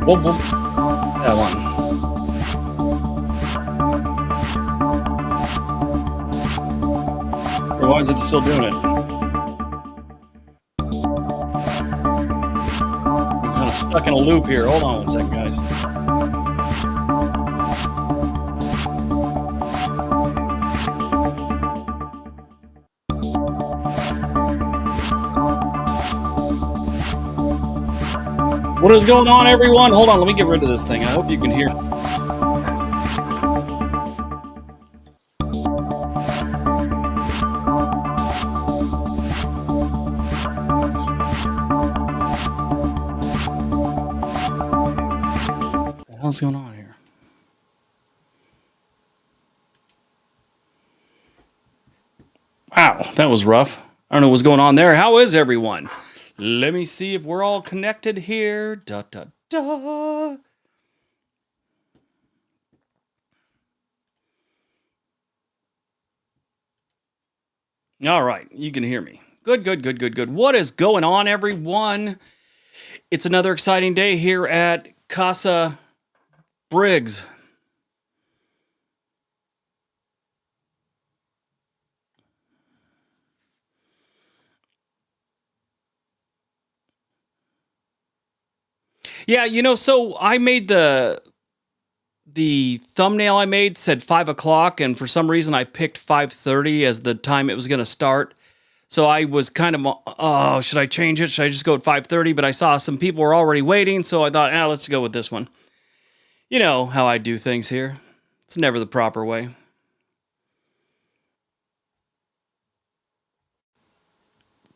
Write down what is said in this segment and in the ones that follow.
Whoop. That one. Or why is it still doing it? I'm kind of stuck in a loop here. Hold on one second, guys. What is going on, everyone? Hold on, let me get rid of this thing. I hope you can hear. What the hell's going on here? Wow, that was rough. I don't know what's going on there. How is everyone? Let me see if we're all connected here. Da da da. All right, you can hear me. Good. What is going on, everyone? It's another exciting day here at Casa Briggs. Yeah, so I made the thumbnail I made said 5 o'clock, and for some reason I picked 5:30 as the time it was going to start. So I was kind of, oh, should I change it? Should I just go at 5:30? But I saw some people were already waiting, so I thought, let's go with this one. You know how I do things here. It's never the proper way.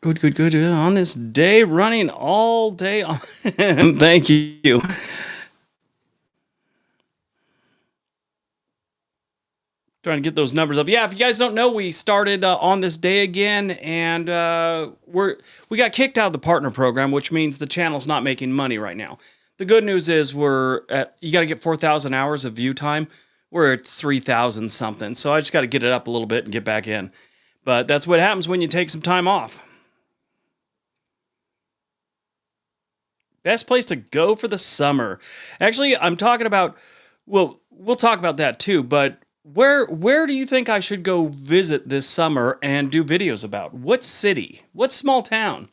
Good. On this day, running all day. Thank you. Trying to get those numbers up. Yeah, if you guys don't know, we started on this day again, and we got kicked out of the partner program, which means the channel's not making money right now. The good news is you got to get 4,000 hours of view time. We're at 3,000 something, so I just got to get it up a little bit and get back in. But that's what happens when you take some time off. Best place to go for the summer. Actually, I'm talking about, well, we'll talk about that too, but where do you think I should go visit this summer and do videos about? What city? What small town?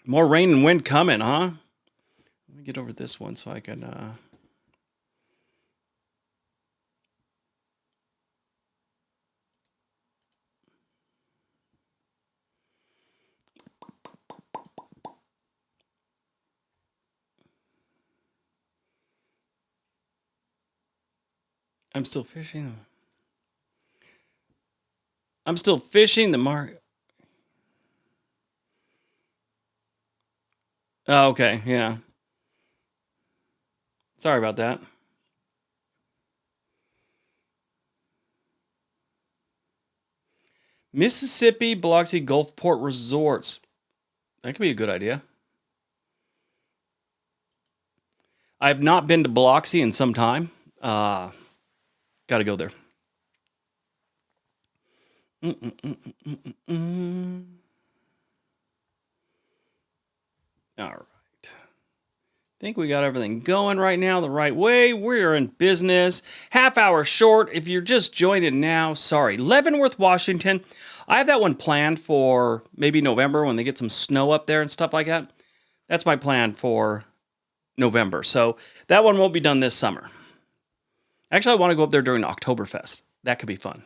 More rain and wind coming, huh? Let me get over this one so I can... I'm still fishing. I'm still fishing the mark. Oh, okay, yeah. Sorry about that. Mississippi Biloxi Gulfport Resorts. That could be a good idea. I have not been to Biloxi in some time. Got to go there. All right. Think we got everything going right now the right way. We're in business. Half hour short. If you're just joining now, sorry. Leavenworth, Washington. I have that one planned for maybe November when they get some snow up there and stuff like that. That's my plan for November. So that one won't be done this summer. Actually, I want to go up there during Oktoberfest. That could be fun.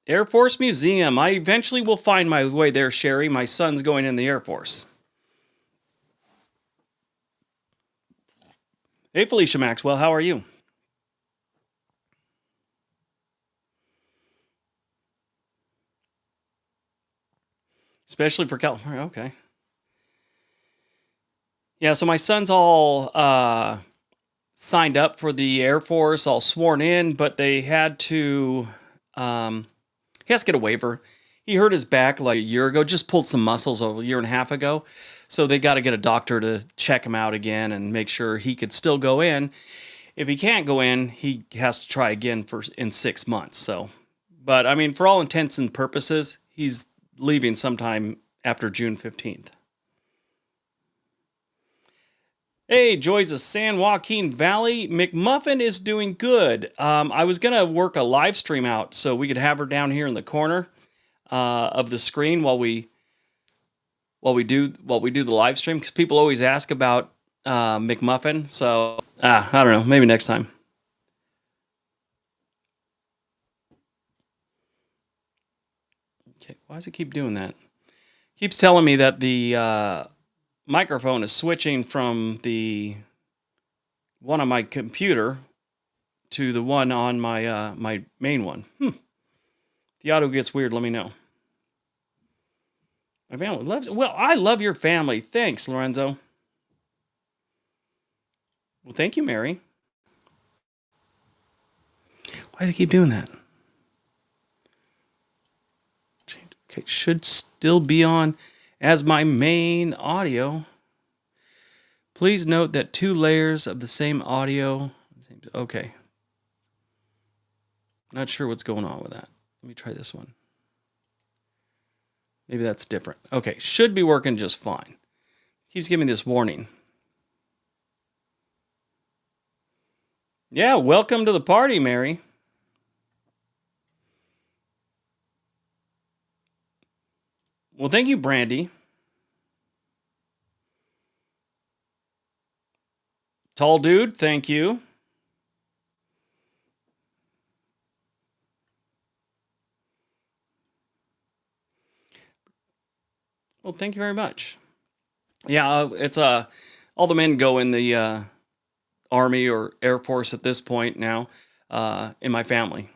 Air Force Museum. I eventually will find my way there, Sherry. My son's going in the Air Force. Hey, Felicia Maxwell. How are you? Especially for California. Okay. Yeah, so my son's all signed up for the Air Force, all sworn in, but they had to... he has to get a waiver. He hurt his back like a year ago, just pulled some muscles a year and a half ago. So they got to get a doctor to check him out again and make sure he could still go in. If he can't go in, he has to try again in 6 months. So But I mean, for all intents and purposes, he's leaving sometime after June 15th. Hey, Joys of San Joaquin Valley. McMuffin is doing good. I was gonna work a live stream out so we could have her down here in the corner of the screen while we do the live stream, because people always ask about McMuffin. So I don't know, maybe next time. Okay, why does it keep doing that? Keeps telling me that the microphone is switching from the one on my computer to the one on my main one. The audio gets weird, let me know. My family loves it. Well, I love your family. Thanks, Lorenzo. Well, thank you, Mary. Why does it keep doing that? Okay, should still be on as my main audio. Please note that 2 layers of the same audio. Okay. Not sure what's going on with that. Let me try this one. Maybe that's different. Okay, should be working just fine. Keeps giving me this warning. Yeah, welcome to the party, Mary. Well, thank you, Brandy. Tall dude, thank you. Well, thank you very much. Yeah, it's all the men go in the Army or Air Force at this point now in my family.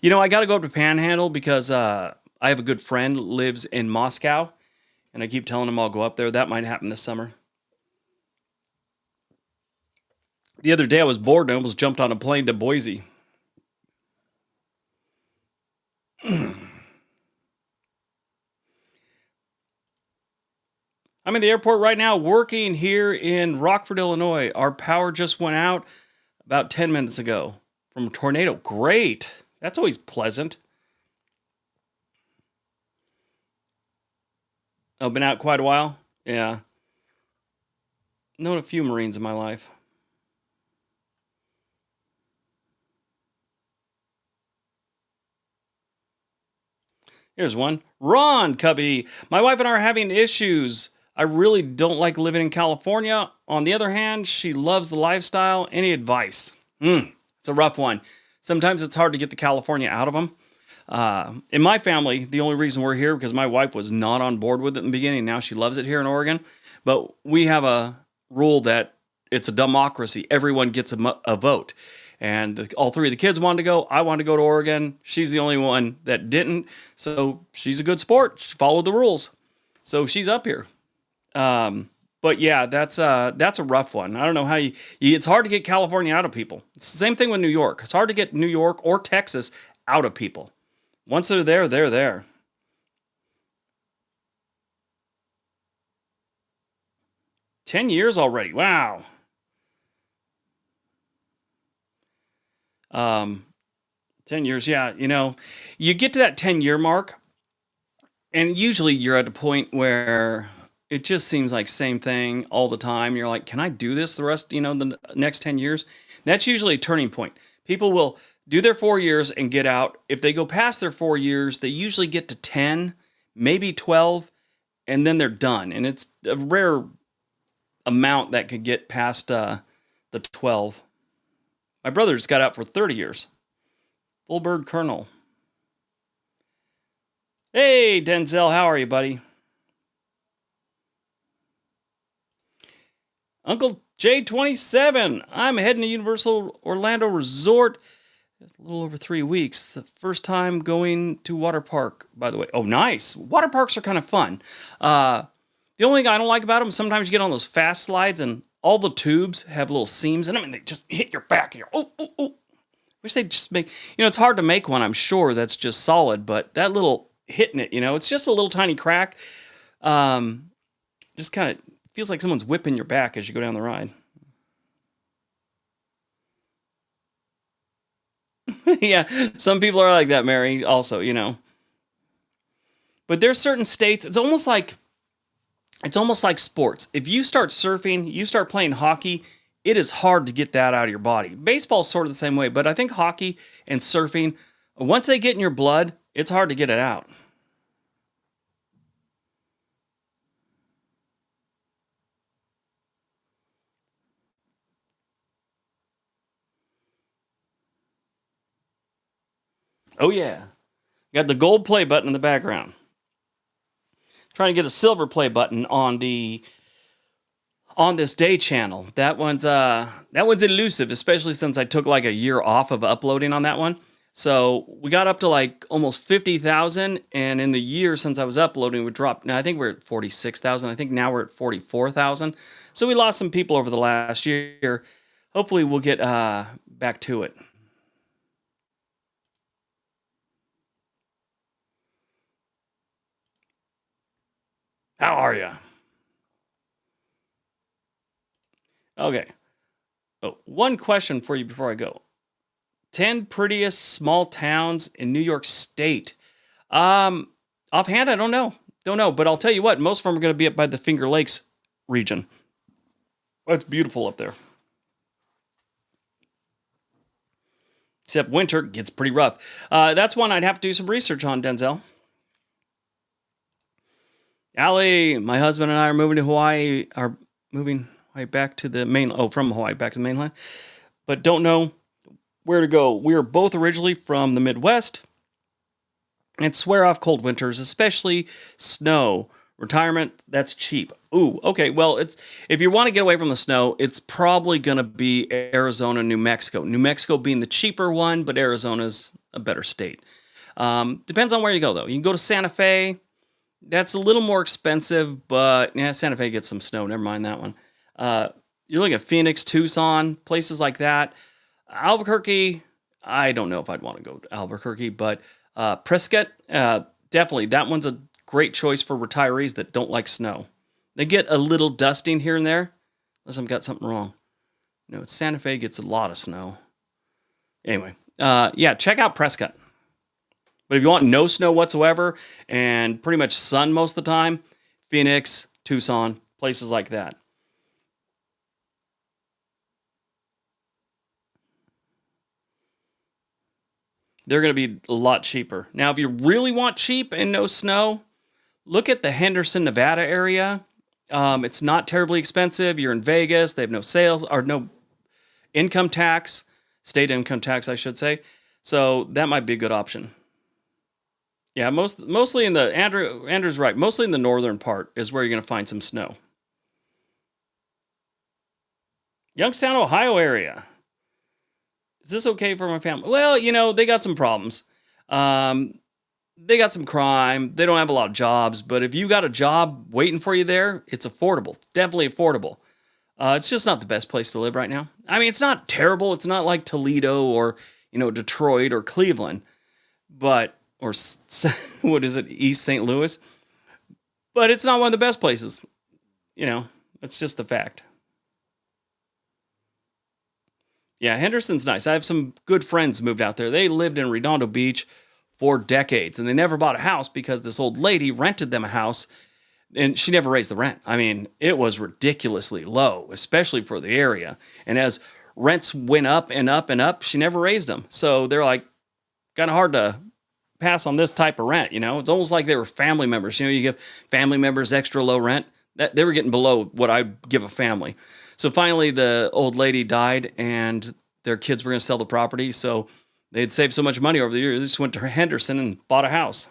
You know, I got to go up to Panhandle because I have a good friend lives in Moscow, and I keep telling him I'll go up there. That might happen this summer. The other day I was bored and I almost jumped on a plane to Boise. I'm in the airport right now working here in Rockford, Illinois. Our power just went out about 10 minutes ago from a tornado. Great. That's always pleasant. I've been out quite a while. Yeah. Known a few Marines in my life. Here's one. Ron Cubby. My wife and I are having issues. I really don't like living in California. On the other hand, she loves the lifestyle. Any advice? It's a rough one. Sometimes it's hard to get the California out of them. In my family, the only reason we're here because my wife was not on board with it in the beginning. Now she loves it here in Oregon. But we have a rule that it's a democracy. Everyone gets a vote. And all 3 of the kids wanted to go. I wanted to go to Oregon. She's the only one that didn't. So she's a good sport. She followed the rules. So she's up here. But yeah, that's a rough one. I don't know how it's hard to get California out of people. It's the same thing with New York. It's hard to get New York or Texas out of people. Once they're there, they're there. 10 years already. Wow. 10 years. Yeah. You get to that 10-year mark, and usually you're at a point where it just seems like same thing all the time. You're like, can I do this the rest, the next 10 years? That's usually a turning point. People will do their 4 years and get out. If they go past their 4 years, they usually get to 10, maybe 12, and then they're done. And it's a rare amount that could get past the 12. My brother just got out for 30 years. Full bird colonel. Hey, Denzel, how are you, buddy? Uncle J27, I'm heading to Universal Orlando Resort. It's a little over 3 weeks. The first time going to water park, by the way. Oh, nice. Water parks are kind of fun. The only thing I don't like about them, sometimes you get on those fast slides and all the tubes have little seams in them and they just hit your back. And you're, oh. Wish they'd just make, it's hard to make one, I'm sure, that's just solid, but that little hitting it, it's just a little tiny crack. Just kind of feels like someone's whipping your back as you go down the ride. Yeah, some people are like that, Mary, also, But there's certain states, it's almost like sports. If you start surfing, you start playing hockey, it is hard to get that out of your body. Baseball's sort of the same way, but I think hockey and surfing, once they get in your blood, it's hard to get it out. Oh yeah. Got the gold play button in the background. Trying to get a silver play button on this day channel. That one's elusive, especially since I took like a year off of uploading on that one. So we got up to like almost 50,000, and in the year since I was uploading, we dropped. Now I think we're at 46,000. I think now we're at 44,000. So we lost some people over the last year. Hopefully we'll get back to it. How are you? Okay. Oh, one question for you before I go. 10 prettiest small towns in New York State. Um, Offhand, I don't know. Don't know, but I'll tell you what, most of them are going to be up by the Finger Lakes region. It's beautiful up there. Except winter gets pretty rough. That's one I'd have to do some research on, Denzel. Allie, my husband and I are moving to Hawaii, are moving Hawaii back to the main, oh, from Hawaii back to the mainland, but don't know where to go. We are both originally from the Midwest and swear off cold winters, especially snow. Retirement, that's cheap. Ooh, okay. Well, it's if you want to get away from the snow, it's probably going to be Arizona, New Mexico. New Mexico being the cheaper one, but Arizona's a better state. Depends on where you go, though. You can go to Santa Fe. That's a little more expensive, but yeah, Santa Fe gets some snow. Never mind that one. Uh, you're looking at Phoenix, Tucson, places like that. Albuquerque, I don't know if I'd want to go to Albuquerque, but Prescott, definitely. That one's a great choice for retirees that don't like snow. They get a little dusting here and there, unless I've got something wrong. No, Santa Fe gets a lot of snow. Anyway, yeah, check out Prescott. But if you want no snow whatsoever and pretty much sun most of the time, Phoenix, Tucson, places like that. They're going to be a lot cheaper. Now, if you really want cheap and no snow, look at the Henderson, Nevada area. It's not terribly expensive. You're in Vegas. They have no sales or no income tax, state income tax, I should say. So that might be a good option. Yeah, mostly in the Andrew's right. Mostly in the northern part is where you're going to find some snow. Youngstown, Ohio area. Is this okay for my family? Well, they got some problems. Um, they got some crime. They don't have a lot of jobs, but if you got a job waiting for you there, it's affordable. Definitely affordable. It's just not the best place to live right now. I mean, it's not terrible. It's not like Toledo or Detroit or Cleveland, but what is it, East St. Louis? But it's not one of the best places. You know, that's just the fact. Yeah, Henderson's nice. I have some good friends moved out there. They lived in Redondo Beach for decades, and they never bought a house because this old lady rented them a house, and she never raised the rent. I mean, it was ridiculously low, especially for the area. And as rents went up and up and up, she never raised them. So they're like kind of hard to pass on this type of rent. It's almost like they were family members. You give family members extra low rent. That they were getting below what I'd give a family. So finally, the old lady died, and their kids were going to sell the property. So they had saved so much money over the years, they just went to Henderson and bought a house.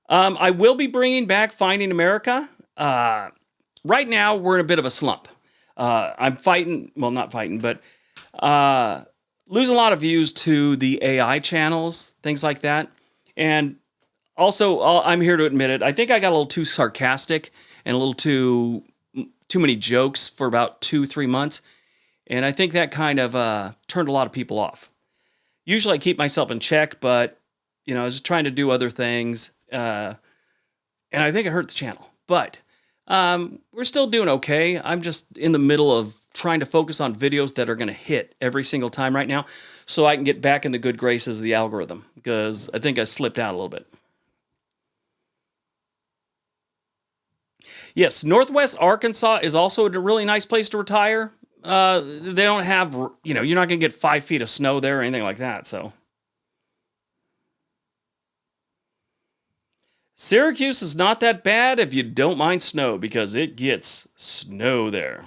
I will be bringing back Finding America. Right now, we're in a bit of a slump. I'm fighting, well, not fighting, but uh, losing a lot of views to the AI channels, things like that. And also, I'm here to admit it. I think I got a little too sarcastic and a little too many jokes for about 2-3 months, and I think that kind of turned a lot of people off. Usually, I keep myself in check, but I was just trying to do other things, and I think it hurt the channel. But we're still doing okay. I'm just in the middle of trying to focus on videos that are going to hit every single time right now so I can get back in the good graces of the algorithm because I think I slipped out a little bit. Yes, Northwest Arkansas is also a really nice place to retire. They don't have, you're not going to get 5 feet of snow there or anything like that. So Syracuse is not that bad if you don't mind snow because it gets snow there.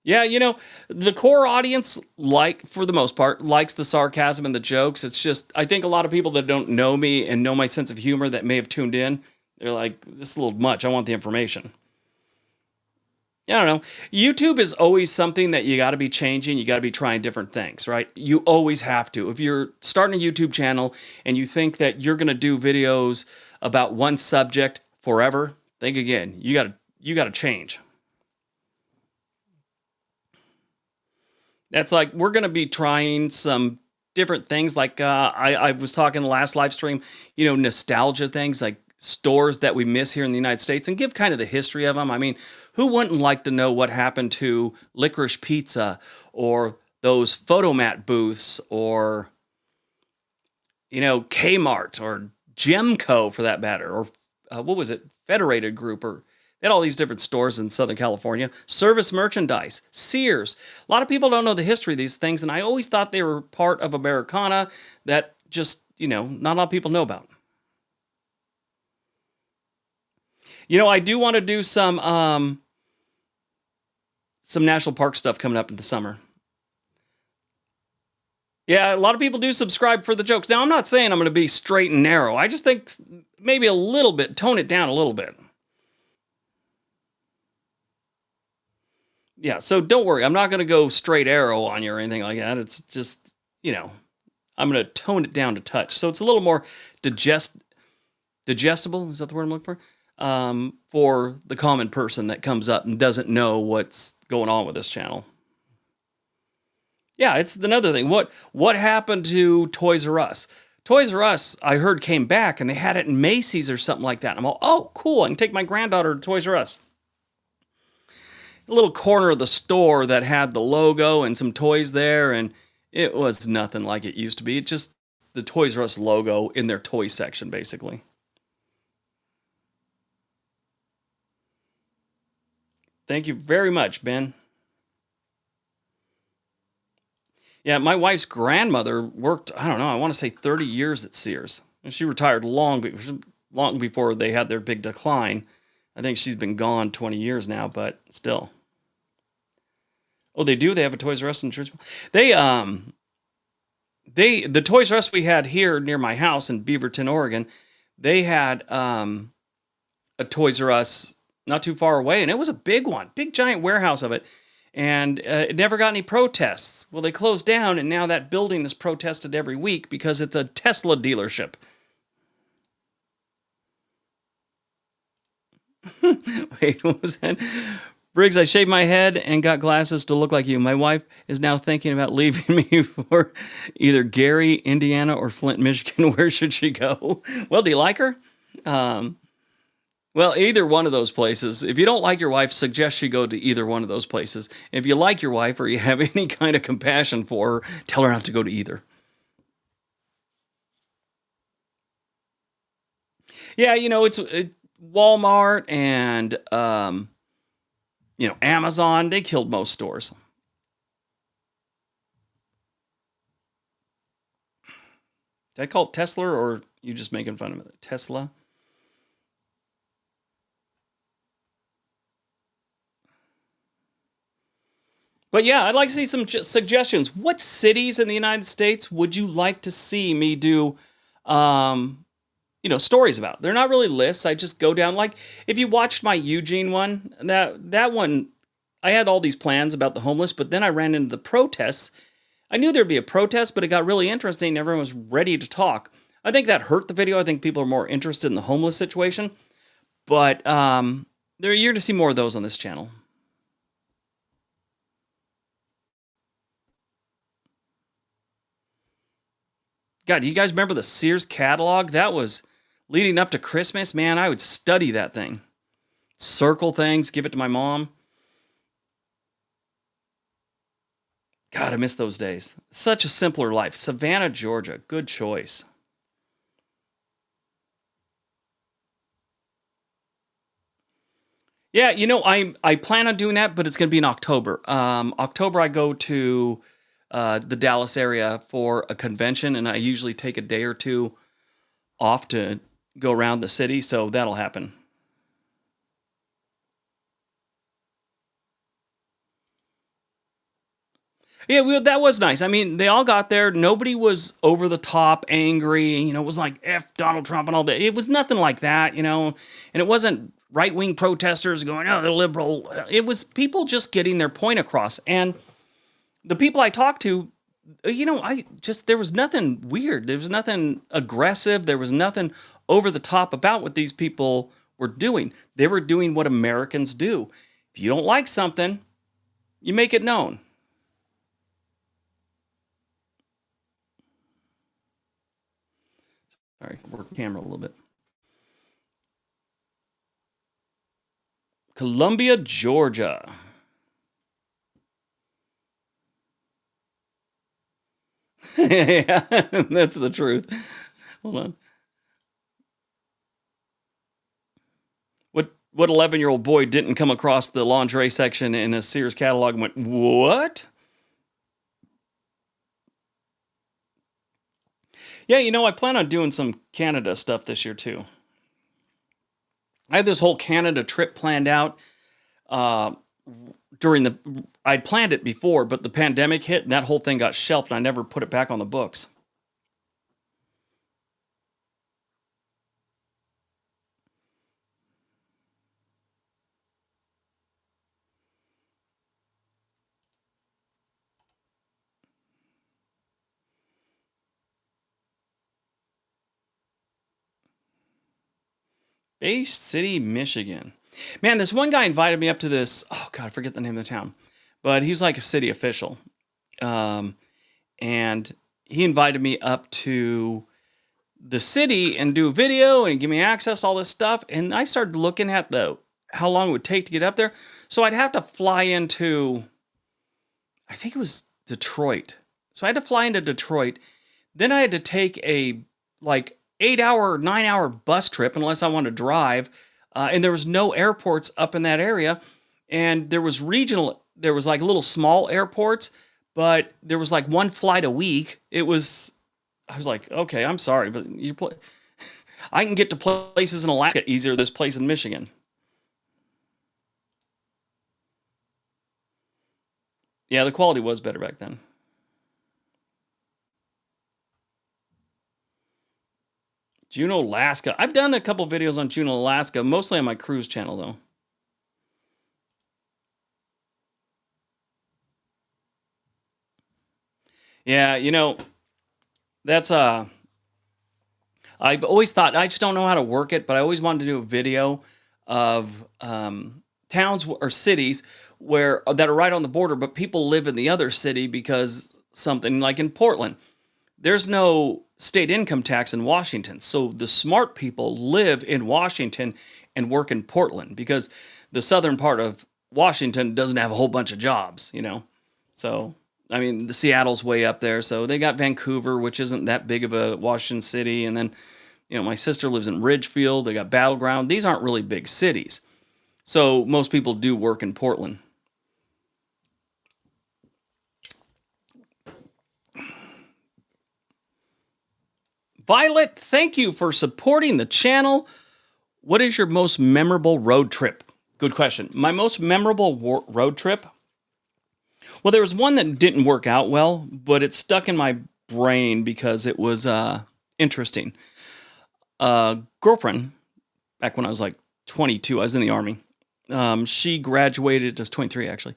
Yeah, the core audience, like for the most part, likes the sarcasm and the jokes. It's just, I think a lot of people that don't know me and know my sense of humor that may have tuned in, they're like, this is a little much. I want the information. Yeah, I don't know. YouTube is always something that you got to be changing. You got to be trying different things, right? You always have to. If you're starting a YouTube channel and you think that you're going to do videos about one subject forever, think again. You got to change. That's like we're going to be trying some different things. Like I was talking the last live stream, nostalgia things like stores that we miss here in the United States and give kind of the history of them. I mean, who wouldn't like to know what happened to licorice pizza or those photomat booths or Kmart or Gemco for that matter, or what was it, Federated Group, or they had all these different stores in Southern California. Service merchandise, Sears. A lot of people don't know the history of these things, and I always thought they were part of Americana that just not a lot of people know about. I do want to do some national park stuff coming up in the summer. Yeah, a lot of people do subscribe for the jokes. Now, I'm not saying I'm going to be straight and narrow. I just think maybe a little bit, tone it down a little bit. Yeah, so don't worry. I'm not going to go straight arrow on you or anything like that. It's just, you know, I'm going to tone it down to touch. So it's a little more digestible. Is that the word I'm looking for the common person that comes up and doesn't know what's going on with this channel. Yeah, it's another thing. What happened to Toys R Us? Toys R Us, I heard, came back and they had it in Macy's or something like that. I'm all, oh, cool. I can take my granddaughter to Toys R Us. A little corner of the store that had the logo and some toys there, and it was nothing like it used to be. It just the Toys R Us logo in their toy section, basically. Thank you very much, Ben. Yeah, my wife's grandmother worked, I don't know, I want to say 30 years at Sears. And she retired long before they had their big decline. I think she's been gone 20 years now, but still. Oh, they do? They have a Toys R Us in Church? They the Toys R Us we had here near my house in Beaverton, Oregon, they had a Toys R Us not too far away, and it was a big one, big giant warehouse of it. And it never got any protests. Well, they closed down, and now that building is protested every week because it's a Tesla dealership. Wait, what was that? Briggs, I shaved my head and got glasses to look like you. My wife is now thinking about leaving me for either Gary, Indiana, or Flint, Michigan. Where should she go? Well, do you like her? Um, Well, either one of those places. If you don't like your wife, suggest you go to either one of those places. If you like your wife or you have any kind of compassion for her, tell her not to go to either. Yeah, Walmart and Amazon. They killed most stores. Did I call it Tesla or you just making fun of it? Tesla. But yeah, I'd like to see some suggestions. What cities in the United States would you like to see me do um, stories about? They're not really lists. I just go down like if you watched my Eugene one, that one I had all these plans about the homeless, but then I ran into the protests. I knew there'd be a protest, but it got really interesting. Everyone was ready to talk. I think that hurt the video. I think people are more interested in the homeless situation. But you're to see more of those on this channel. God, do you guys remember the Sears catalog? That was leading up to Christmas, man, I would study that thing, circle things, give it to my mom. God, I miss those days. Such a simpler life. Savannah, Georgia. Good choice. Yeah, I plan on doing that, but it's going to be in October. October, I go to the Dallas area for a convention, and I usually take a day or two off to go around the city, so that'll happen. Yeah, well, that was nice. I mean, they all got there. Nobody was over the top angry. It was like F Donald Trump and all that. It was nothing like that. And it wasn't right wing protesters going, oh, the liberal. It was people just getting their point across. And the people I talked to, there was nothing weird. There was nothing aggressive. There was nothing over the top about what these people were doing. They were doing what Americans do. If you don't like something, you make it known. Sorry, work camera a little bit. Columbia, Georgia. Yeah, that's the truth. Hold on. What 11-year-old boy didn't come across the lingerie section in a Sears catalog and went, "What?" Yeah, I plan on doing some Canada stuff this year too. I had this whole Canada trip planned out. Uh, during the I'd planned it before, but the pandemic hit and that whole thing got shelved and I never put it back on the books. Bay City, Michigan. Man, this one guy invited me up to this. Oh God, I forget the name of the town, but he was like a city official, um, and he invited me up to the city and do a video and give me access to all this stuff. And I started looking at the how long it would take to get up there. So I'd have to fly into, I think it was Detroit. So I had to fly into Detroit. Then I had to take a like 8 hour, 9 hour bus trip unless I wanted to drive. And there was no airports up in that area. And there was like little small airports, but there was like one flight a week. I was like, okay, I'm sorry, but I can get to places in Alaska easier than this place in Michigan. Yeah, the quality was better back then. Juneau, Alaska. I've done a couple videos on Juneau, Alaska, mostly on my cruise channel though. Yeah, that's I've always thought I just don't know how to work it, but I always wanted to do a video of towns or cities where that are right on the border, but people live in the other city because something like in Portland. There's no state income tax in Washington. So the smart people live in Washington and work in Portland because the southern part of Washington doesn't have a whole bunch of jobs. So, I mean, the Seattle's way up there. So they got Vancouver, which isn't that big of a Washington city. And then, my sister lives in Ridgefield. They got Battleground. These aren't really big cities. So most people do work in Portland. Violet, thank you for supporting the channel. What is your most memorable road trip? Good question. My most memorable road trip? Well, there was one that didn't work out well, but it stuck in my brain because it was interesting. Girlfriend, back when I was like 22, I was in the army. She graduated, I was 23 actually.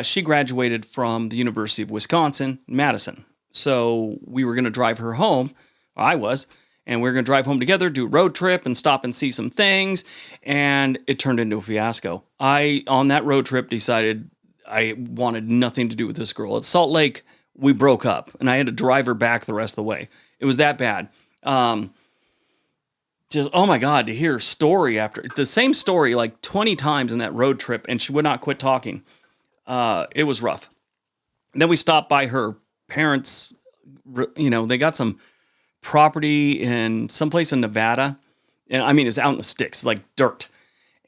She graduated from the University of Wisconsin, Madison. So we were going to drive her home. I was. And we were going to drive home together, do a road trip, and stop and see some things. And it turned into a fiasco. On that road trip, decided I wanted nothing to do with this girl. At Salt Lake, we broke up, and I had to drive her back the rest of the way. It was that bad. just, oh my God, to hear story after the same story like 20 times in that road trip, and she would not quit talking. It was rough. Then we stopped by her parents. They got some property in someplace in Nevada. And I mean, it's out in the sticks, it's like dirt.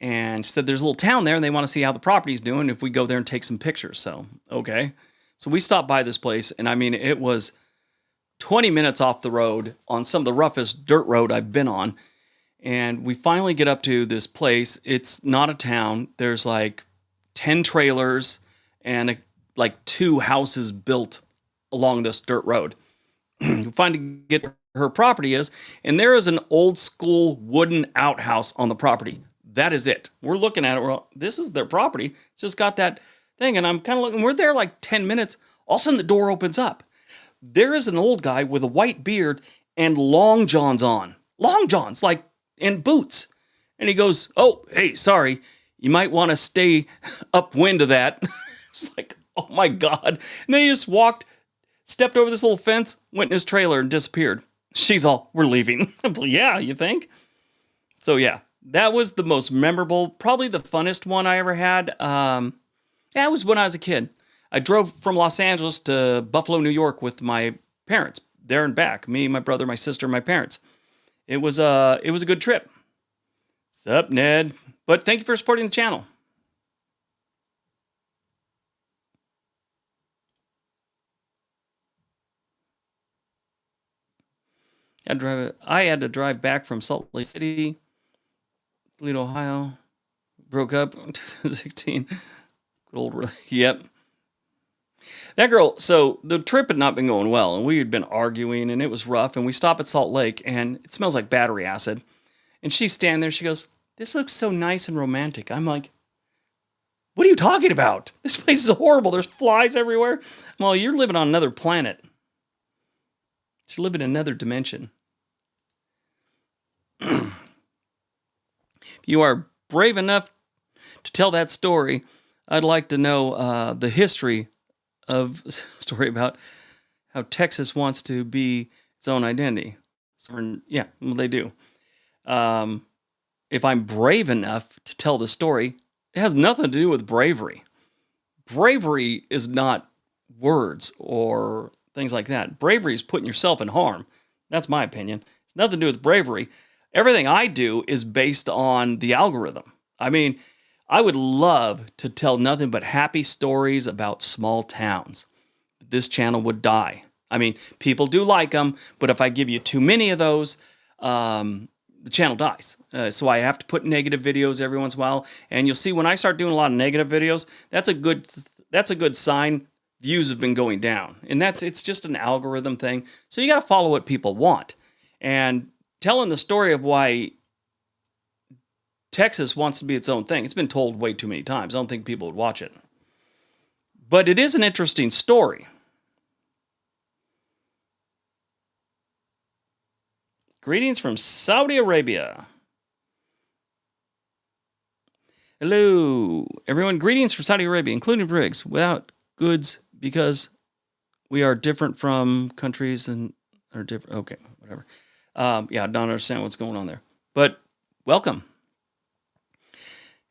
And she said there's a little town there and they want to see how the property's doing if we go there and take some pictures. So, okay. So we stopped by this place, and I mean, it was 20 minutes off the road on some of the roughest dirt road I've been on. And we finally get up to this place. It's not a town. There's like 10 trailers and like 2 houses built along this dirt road. We finally get where her property is, and there is an old school wooden outhouse on the property. That is it. We're looking at it. This is their property. It's just got that thing. And I'm kind of looking. We're there like 10 minutes. All of a sudden, the door opens up. There is an old guy with a white beard and long johns on. Long johns, like, and boots. And he goes, "Oh, hey, sorry. You might want to stay upwind of that." It's like, oh my God. And then he just stepped over this little fence, went in his trailer, and disappeared. She's all, "We're leaving." I'm like, "Yeah, you think?" So yeah, that was the most memorable, probably the funnest one I ever had. Yeah, it was when I was a kid. I drove from Los Angeles to Buffalo, New York with my parents, there and back. Me, my brother, my sister, my parents. It was a good trip. Sup, Ned? But thank you for supporting the channel. I had to drive back from Salt Lake City, Toledo, Ohio. Broke up in 2016. Good old, yep. That girl, so the trip had not been going well, and we had been arguing, and it was rough, and we stop at Salt Lake, and it smells like battery acid. And she's standing there, she goes, "This looks so nice and romantic." I'm like, "What are you talking about? This place is horrible. There's flies everywhere." Well, you're living on another planet. She's living in another dimension. If you are brave enough to tell that story, I'd like to know the history of story about how Texas wants to be its own identity. So, yeah, well, they do. If I'm brave enough to tell the story, it has nothing to do with bravery. Bravery is not words or things like that. Bravery is putting yourself in harm. That's my opinion. It's nothing to do with bravery. Everything I do is based on the algorithm. I mean, I would love to tell nothing but happy stories about small towns. This channel would die. I mean, people do like them, but if I give you too many of those, the channel dies. So I have to put negative videos every once in a while. And you'll see when I start doing a lot of negative videos, that's a good sign. Views have been going down. And it's just an algorithm thing. So you got to follow what people want. And telling the story of why Texas wants to be its own thing, it's been told way too many times. I don't think people would watch it. But it is an interesting story. Greetings from Saudi Arabia. Hello, everyone. Greetings from Saudi Arabia, including Briggs, without goods because we are different from countries and are different. Okay, whatever. Yeah, I don't understand what's going on there. But welcome.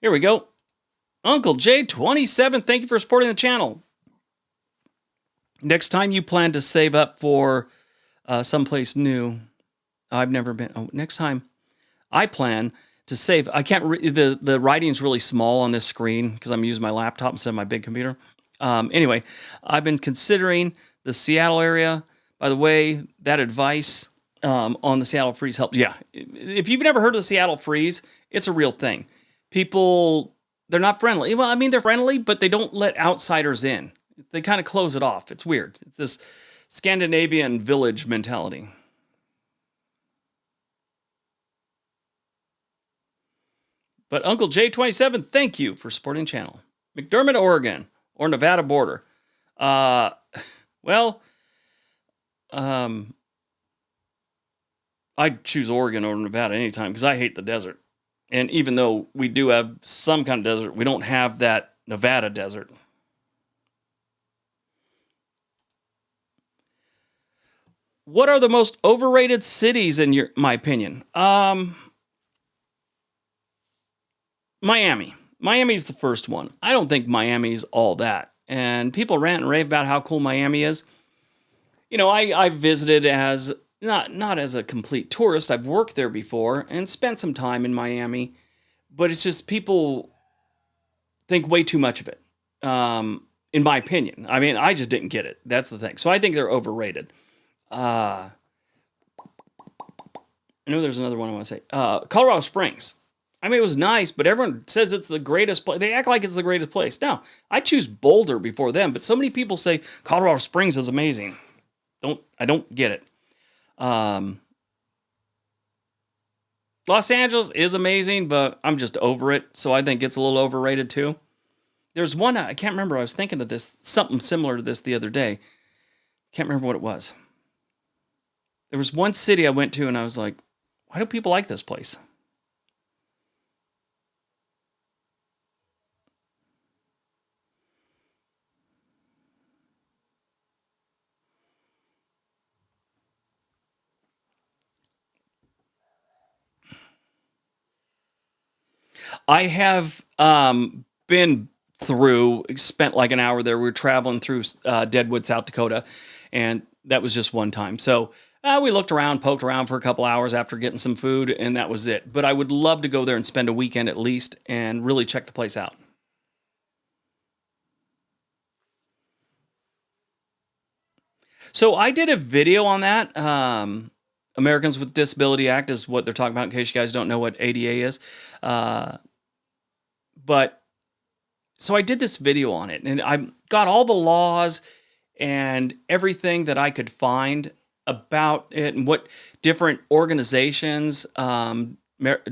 Here we go. Uncle J27, thank you for supporting the channel. Next time you plan to save up for someplace new, I've never been. Oh, next time I plan to save. I can't. The writing's really small on this screen because I'm using my laptop instead of my big computer. Anyway, I've been considering the Seattle area. By the way, that advice on the Seattle freeze helps. Yeah, if you've never heard of the Seattle freeze, it's a real thing. People, they're not friendly. Well, I mean, they're friendly, but they don't let outsiders in. They kind of close it off. It's weird. It's this Scandinavian village mentality. But Uncle J27, thank you for supporting the channel. McDermott, Oregon, or Nevada border. Well, I'd choose Oregon over Nevada anytime because I hate the desert. And even though we do have some kind of desert, we don't have that Nevada desert. What are the most overrated cities in my opinion? Miami. Miami's the first one. I don't think Miami's all that. And people rant and rave about how cool Miami is. I visited as not as a complete tourist. I've worked there before and spent some time in Miami, but it's just people think way too much of it. In my opinion. I mean, I just didn't get it. That's the thing. So I think they're overrated. Uh, I know there's another one I want to say. Colorado Springs. I mean, it was nice, but everyone says it's the greatest place. They act like it's the greatest place. Now, I choose Boulder before them, but so many people say Colorado Springs is amazing. I don't get it. Um, Los Angeles is amazing, but I'm just over it. So I think it's a little overrated too. There's one, I can't remember. I was thinking of this, something similar to this the other day. Can't remember what it was. There was one city I went to and I was like, why do people like this place? I have been through, spent like an hour there. We were traveling through Deadwood, South Dakota, and that was just one time. So we looked around, poked around for a couple hours after getting some food, and that was it. But I would love to go there and spend a weekend at least and really check the place out. So I did a video on that. Americans with Disability Act is what they're talking about. In case you guys don't know what ADA is, uh, but so I did this video on it, and I got all the laws and everything that I could find about it, and what different organizations,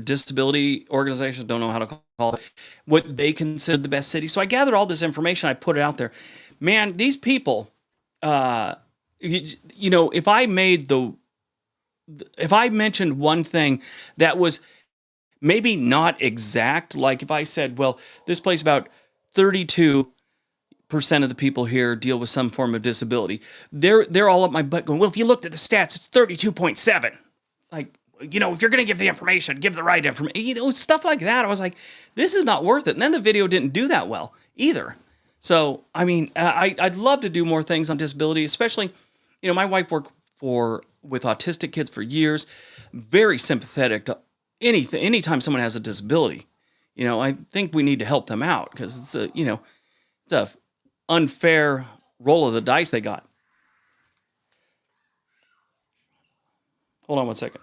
disability organizations, don't know how to call it, what they consider the best city. So I gathered all this information, I put it out there. Man, these people, uh, if I made if I mentioned one thing that was maybe not exact, like if I said, well, this place about 32% of the people here deal with some form of disability. They're all up my butt going, well, if you looked at the stats, it's 32.7. It's like, if you're going to give the information, give the right information, stuff like that. I was like, this is not worth it. And then the video didn't do that well either. So, I mean, I'd love to do more things on disability, especially, my wife worked with autistic kids for years, very sympathetic to anything, anytime someone has a disability. I think we need to help them out because it's a unfair roll of the dice they got. Hold on one second.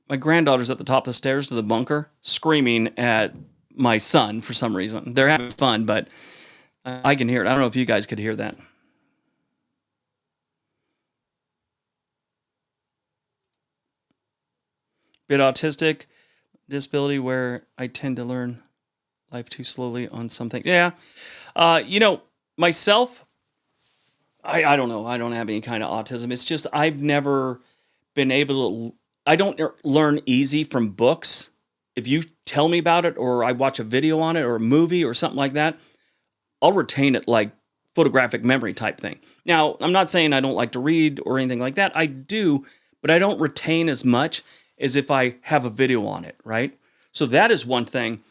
My granddaughter's at the top of the stairs to the bunker screaming at my son for some reason. They're having fun, but I can hear it. I don't know if you guys could hear that. Bit autistic, disability where I tend to learn life too slowly on something. Yeah. Myself, I don't know. I don't have any kind of autism. It's just I've never been able to. I don't learn easy from books. If you tell me about it, or I watch a video on it, or a movie, or something like that, I'll retain it like photographic memory type thing. Now, I'm not saying I don't like to read or anything like that. I do, but I don't retain as much as if I have a video on it, right? So that is one thing.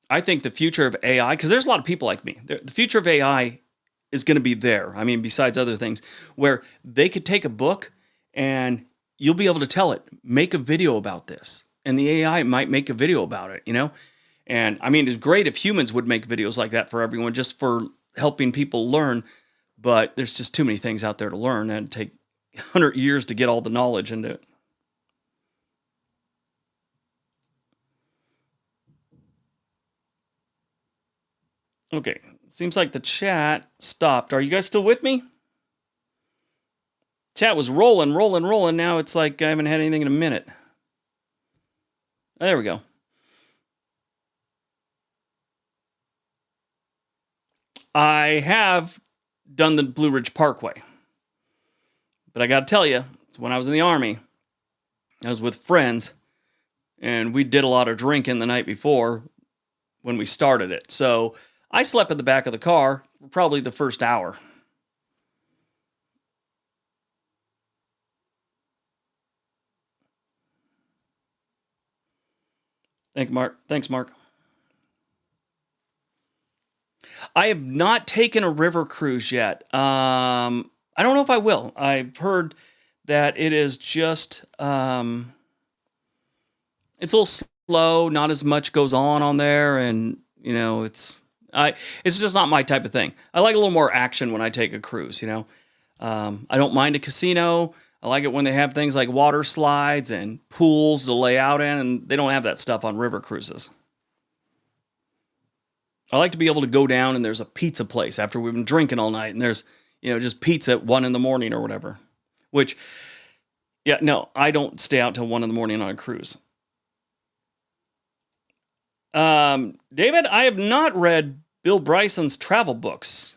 I think the future of AI, because there's a lot of people like me, the future of AI is going to be there. I mean, besides other things, where they could take a book and you'll be able to tell it, make a video about this. And the AI might make a video about it. And I mean, it's great if humans would make videos like that for everyone, just for helping people learn. But there's just too many things out there to learn, and it'd take 100 years to get all the knowledge into it. Okay, seems like the chat stopped. Are you guys still with me? Chat was rolling, rolling, rolling. Now it's like I haven't had anything in a minute. There we go. I have done the Blue Ridge Parkway. But I got to tell you, it's when I was in the Army, I was with friends, and we did a lot of drinking the night before when we started it. So I slept in the back of the car for probably the first hour. Thanks, Mark. I have not taken a river cruise yet. I don't know if I will. I've heard that it is just it's a little slow. Not as much goes on there, and I it's just not my type of thing. I like a little more action when I take a cruise. I don't mind a casino. I like it when they have things like water slides and pools to lay out in, and they don't have that stuff on river cruises. I like to be able to go down and there's a pizza place after we've been drinking all night, and there's just pizza at 1 in the morning or whatever. Which, yeah, no, I don't stay out till 1 in the morning on a cruise. David, I have not read Bill Bryson's travel books.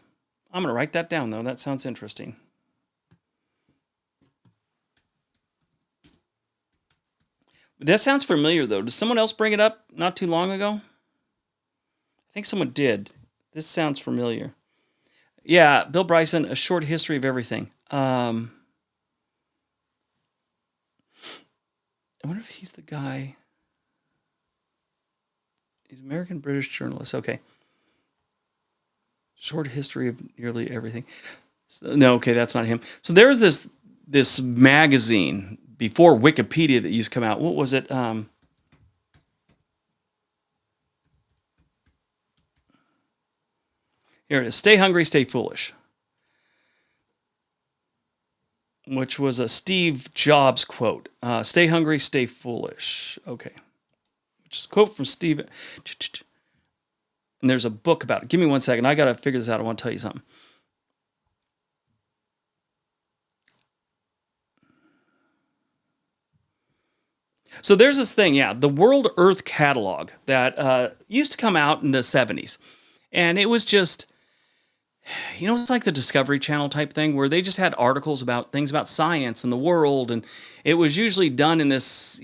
I'm gonna write that down though. That sounds interesting. That sounds familiar though. Did someone else bring it up not too long ago? I think someone did. This sounds familiar. Yeah, Bill Bryson, A Short History of Everything. I wonder if he's the guy. He's American British journalist. Okay. Short history of nearly everything. So, no, okay, that's not him. So there's this magazine before Wikipedia that used to come out. What was it? Here it is. Stay Hungry, Stay Foolish. Which was a Steve Jobs quote. Stay hungry, stay foolish. Okay. Which is a quote from Steve. And there's a book about it. Give me 1 second. I got to figure this out. I want to tell you something. So there's this thing, yeah, the World Earth Catalog that used to come out in the 70s. And it was just, it's like the Discovery Channel type thing where they just had articles about things about science and the world. And it was usually done in this,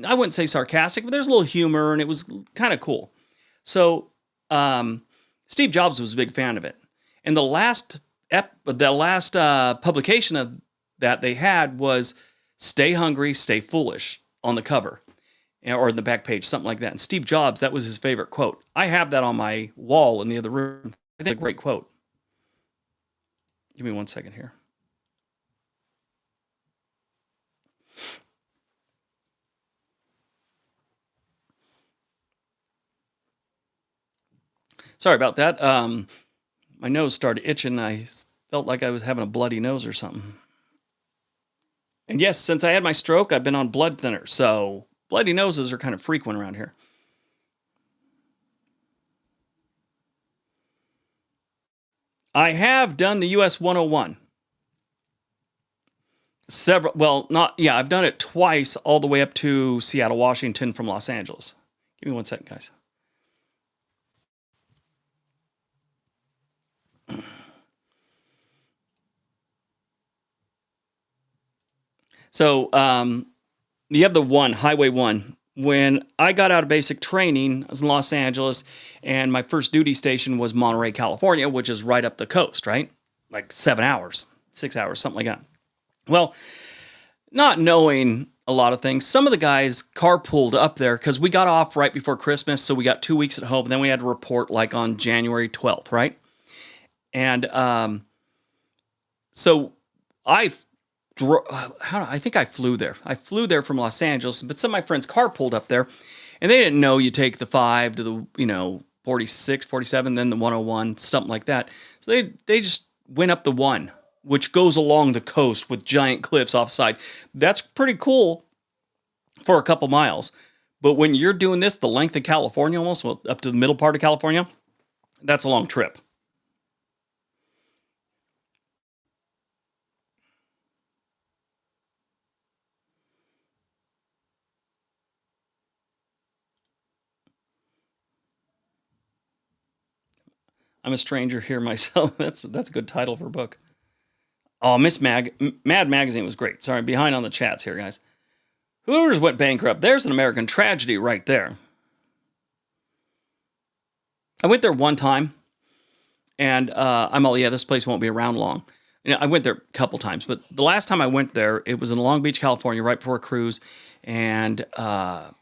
I wouldn't say sarcastic, but there's a little humor and it was kind of cool. So Steve Jobs was a big fan of it. And the last publication of that they had was Stay Hungry, Stay Foolish on the cover or in the back page, something like that. And Steve Jobs, that was his favorite quote. I have that on my wall in the other room. I think it's a great quote. Give me 1 second here. Sorry about that. My nose started itching. I felt like I was having a bloody nose or something. And yes, since I had my stroke, I've been on blood thinner. So bloody noses are kind of frequent around here. I have done the US 101. I've done it twice all the way up to Seattle, Washington from Los Angeles. Give me 1 second, guys. So you have the Highway 1. When I got out of basic training, I was in Los Angeles, and my first duty station was Monterey, California, which is right up the coast, right? Like 7 hours, 6 hours, something like that. Well, not knowing a lot of things, some of the guys carpooled up there because we got off right before Christmas, so we got 2 weeks at home, and then we had to report like on January 12th, right? And so I think I flew there. I flew there from Los Angeles, but some of my friends carpooled up there, and they didn't know you take the 5 to the 46, 47, then the 101, something like that. So they just went up the 1, which goes along the coast with giant cliffs offside. That's pretty cool for a couple miles. But when you're doing this, the length of California almost, well, up to the middle part of California, that's a long trip. I'm a stranger here myself. That's a good title for a book. Oh, Mad Magazine was great. Sorry, behind on the chats here, guys. Hooters went bankrupt. There's an American tragedy right there. I went there one time, and I'm all, yeah, this place won't be around long. I went there a couple times, but the last time I went there, it was in Long Beach, California, right before a cruise, and it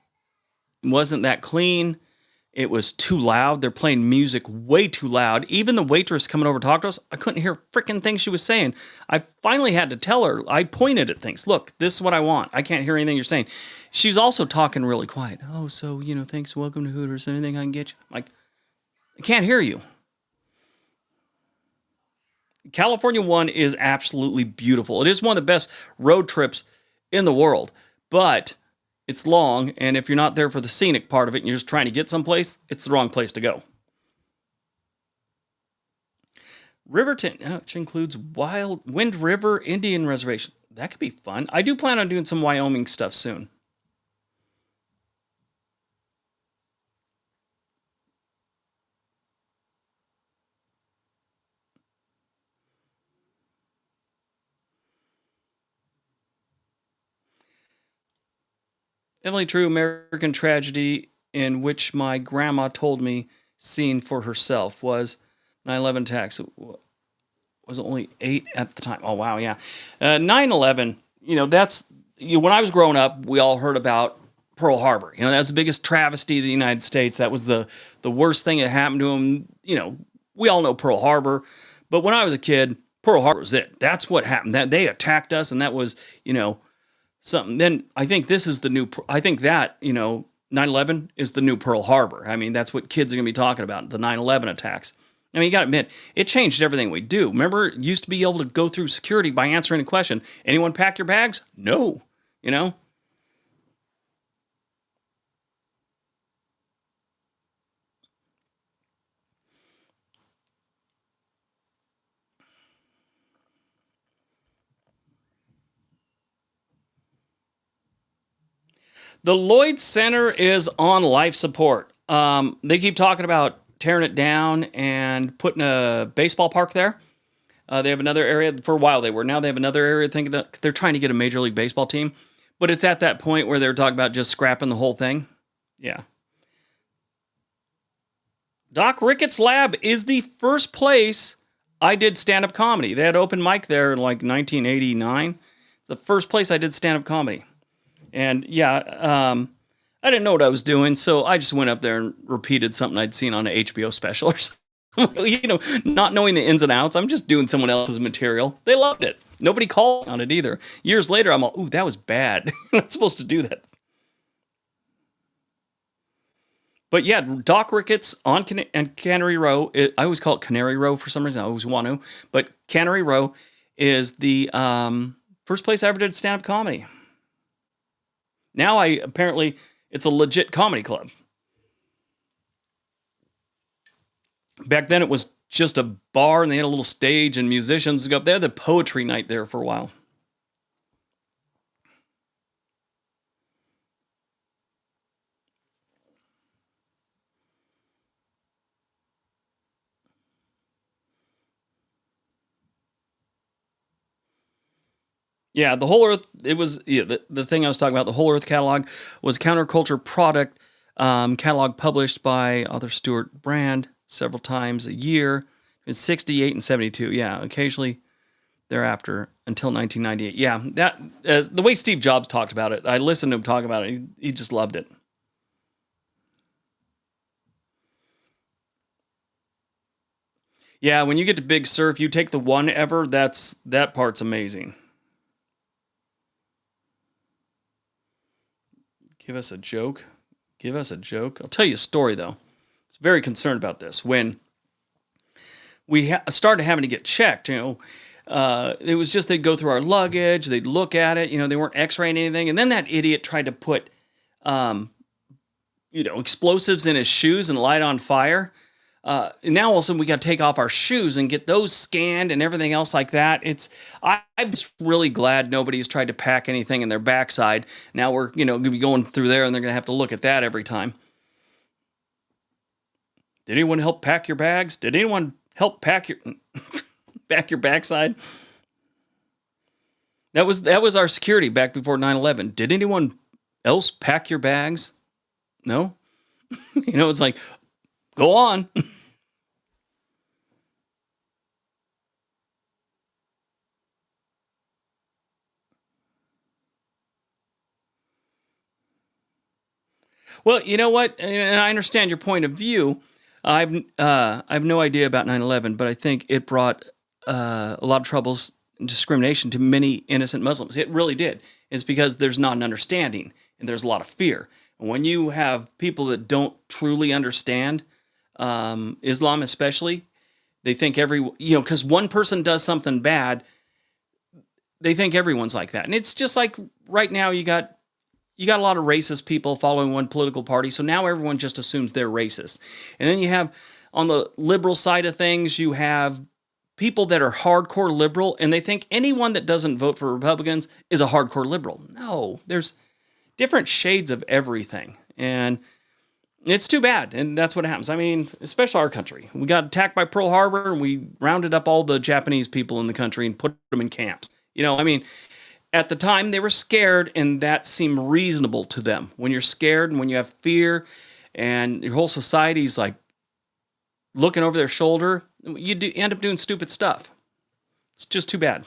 wasn't that clean. It was too loud. They're playing music way too loud. Even the waitress coming over to talk to us, I couldn't hear freaking things she was saying. I finally had to tell her. I pointed at things. Look, this is what I want. I can't hear anything you're saying. She's also talking really quiet. Oh, so, thanks. Welcome to Hooters. Anything I can get you? Like, I can't hear you. California one is absolutely beautiful. It is one of the best road trips in the world, but it's long, and if you're not there for the scenic part of it and you're just trying to get someplace, it's the wrong place to go. Riverton, which includes Wind River Indian Reservation. That could be fun. I do plan on doing some Wyoming stuff soon. Definitely true American tragedy in which my grandma told me seen for herself was 9/11 attacks. It was only 8 at the time. Oh, wow, yeah. 9/11, that's, when I was growing up, we all heard about Pearl Harbor. That's the biggest travesty of the United States. That was the worst thing that happened to them. We all know Pearl Harbor. But when I was a kid, Pearl Harbor was it. That's what happened. That they attacked us, and that was, something. Then I think this is the new, I think that, 9/11 is the new Pearl Harbor. I mean, that's what kids are going to be talking about, the 9/11 attacks. I mean, you got to admit, it changed everything we do. Remember, it used to be able to go through security by answering a question. Anyone pack your bags? No. The Lloyd Center is on life support. They keep talking about tearing it down and putting a baseball park there. They have another area. For a while they were. Now they have another area thinking that they're trying to get a Major League Baseball team. But it's at that point where they're talking about just scrapping the whole thing. Yeah. Doc Ricketts Lab is the first place I did stand-up comedy. They had open mic there in like 1989. It's the first place I did stand-up comedy. And yeah, I didn't know what I was doing, so I just went up there and repeated something I'd seen on an HBO special or something. Not knowing the ins and outs. I'm just doing someone else's material. They loved it. Nobody called on it either. Years later, I'm all, ooh, that was bad. I'm not supposed to do that. But yeah, Doc Ricketts on and Cannery Row. I always call it Canary Row for some reason. I always want to. But Cannery Row is the first place I ever did stand-up comedy. Now apparently it's a legit comedy club. Back then it was just a bar and they had a little stage and musicians go up there. They had the poetry night there for a while. Yeah, the Whole Earth, it was, yeah, the thing I was talking about, the Whole Earth catalog was a counterculture product catalog published by author Stuart Brand several times a year in 68 and 72. Yeah, occasionally thereafter until 1998. Yeah, that the way Steve Jobs talked about it, I listened to him talk about it. He just loved it. Yeah, when you get to Big Sur, if you take the one ever, that part's amazing. Give us a joke. Give us a joke. I'll tell you a story though. I was very concerned about this when we started having to get checked. It was just they'd go through our luggage, they'd look at it. They weren't X-raying anything, and then that idiot tried to put, um, explosives in his shoes and light on fire. Now all of a sudden we got to take off our shoes and get those scanned and everything else like that. I'm just really glad nobody's tried to pack anything in their backside. Now we're going to be going through there and they're going to have to look at that every time. Did anyone help pack your bags? Did anyone help pack your pack your backside? That was our security back before 9/11. Did anyone else pack your bags? No. It's like, Go on. Well, you know what? And I understand your point of view. I have no idea about 9/11, but I think it brought a lot of troubles and discrimination to many innocent Muslims. It really did. It's because there's not an understanding and there's a lot of fear. And when you have people that don't truly understand Islam, especially, they think because one person does something bad, they think everyone's like that. And it's just like right now you got a lot of racist people following one political party, so now everyone just assumes they're racist. And then you have on the liberal side of things, you have people that are hardcore liberal, and they think anyone that doesn't vote for Republicans is a hardcore liberal. No, there's different shades of everything, and it's too bad. And that's what happens. I mean, especially our country. We got attacked by Pearl Harbor, and we rounded up all the Japanese people in the country and put them in camps. I mean, at the time they were scared, and that seemed reasonable to them. When you're scared and when you have fear and your whole society's like looking over their shoulder, end up doing stupid stuff. It's just too bad.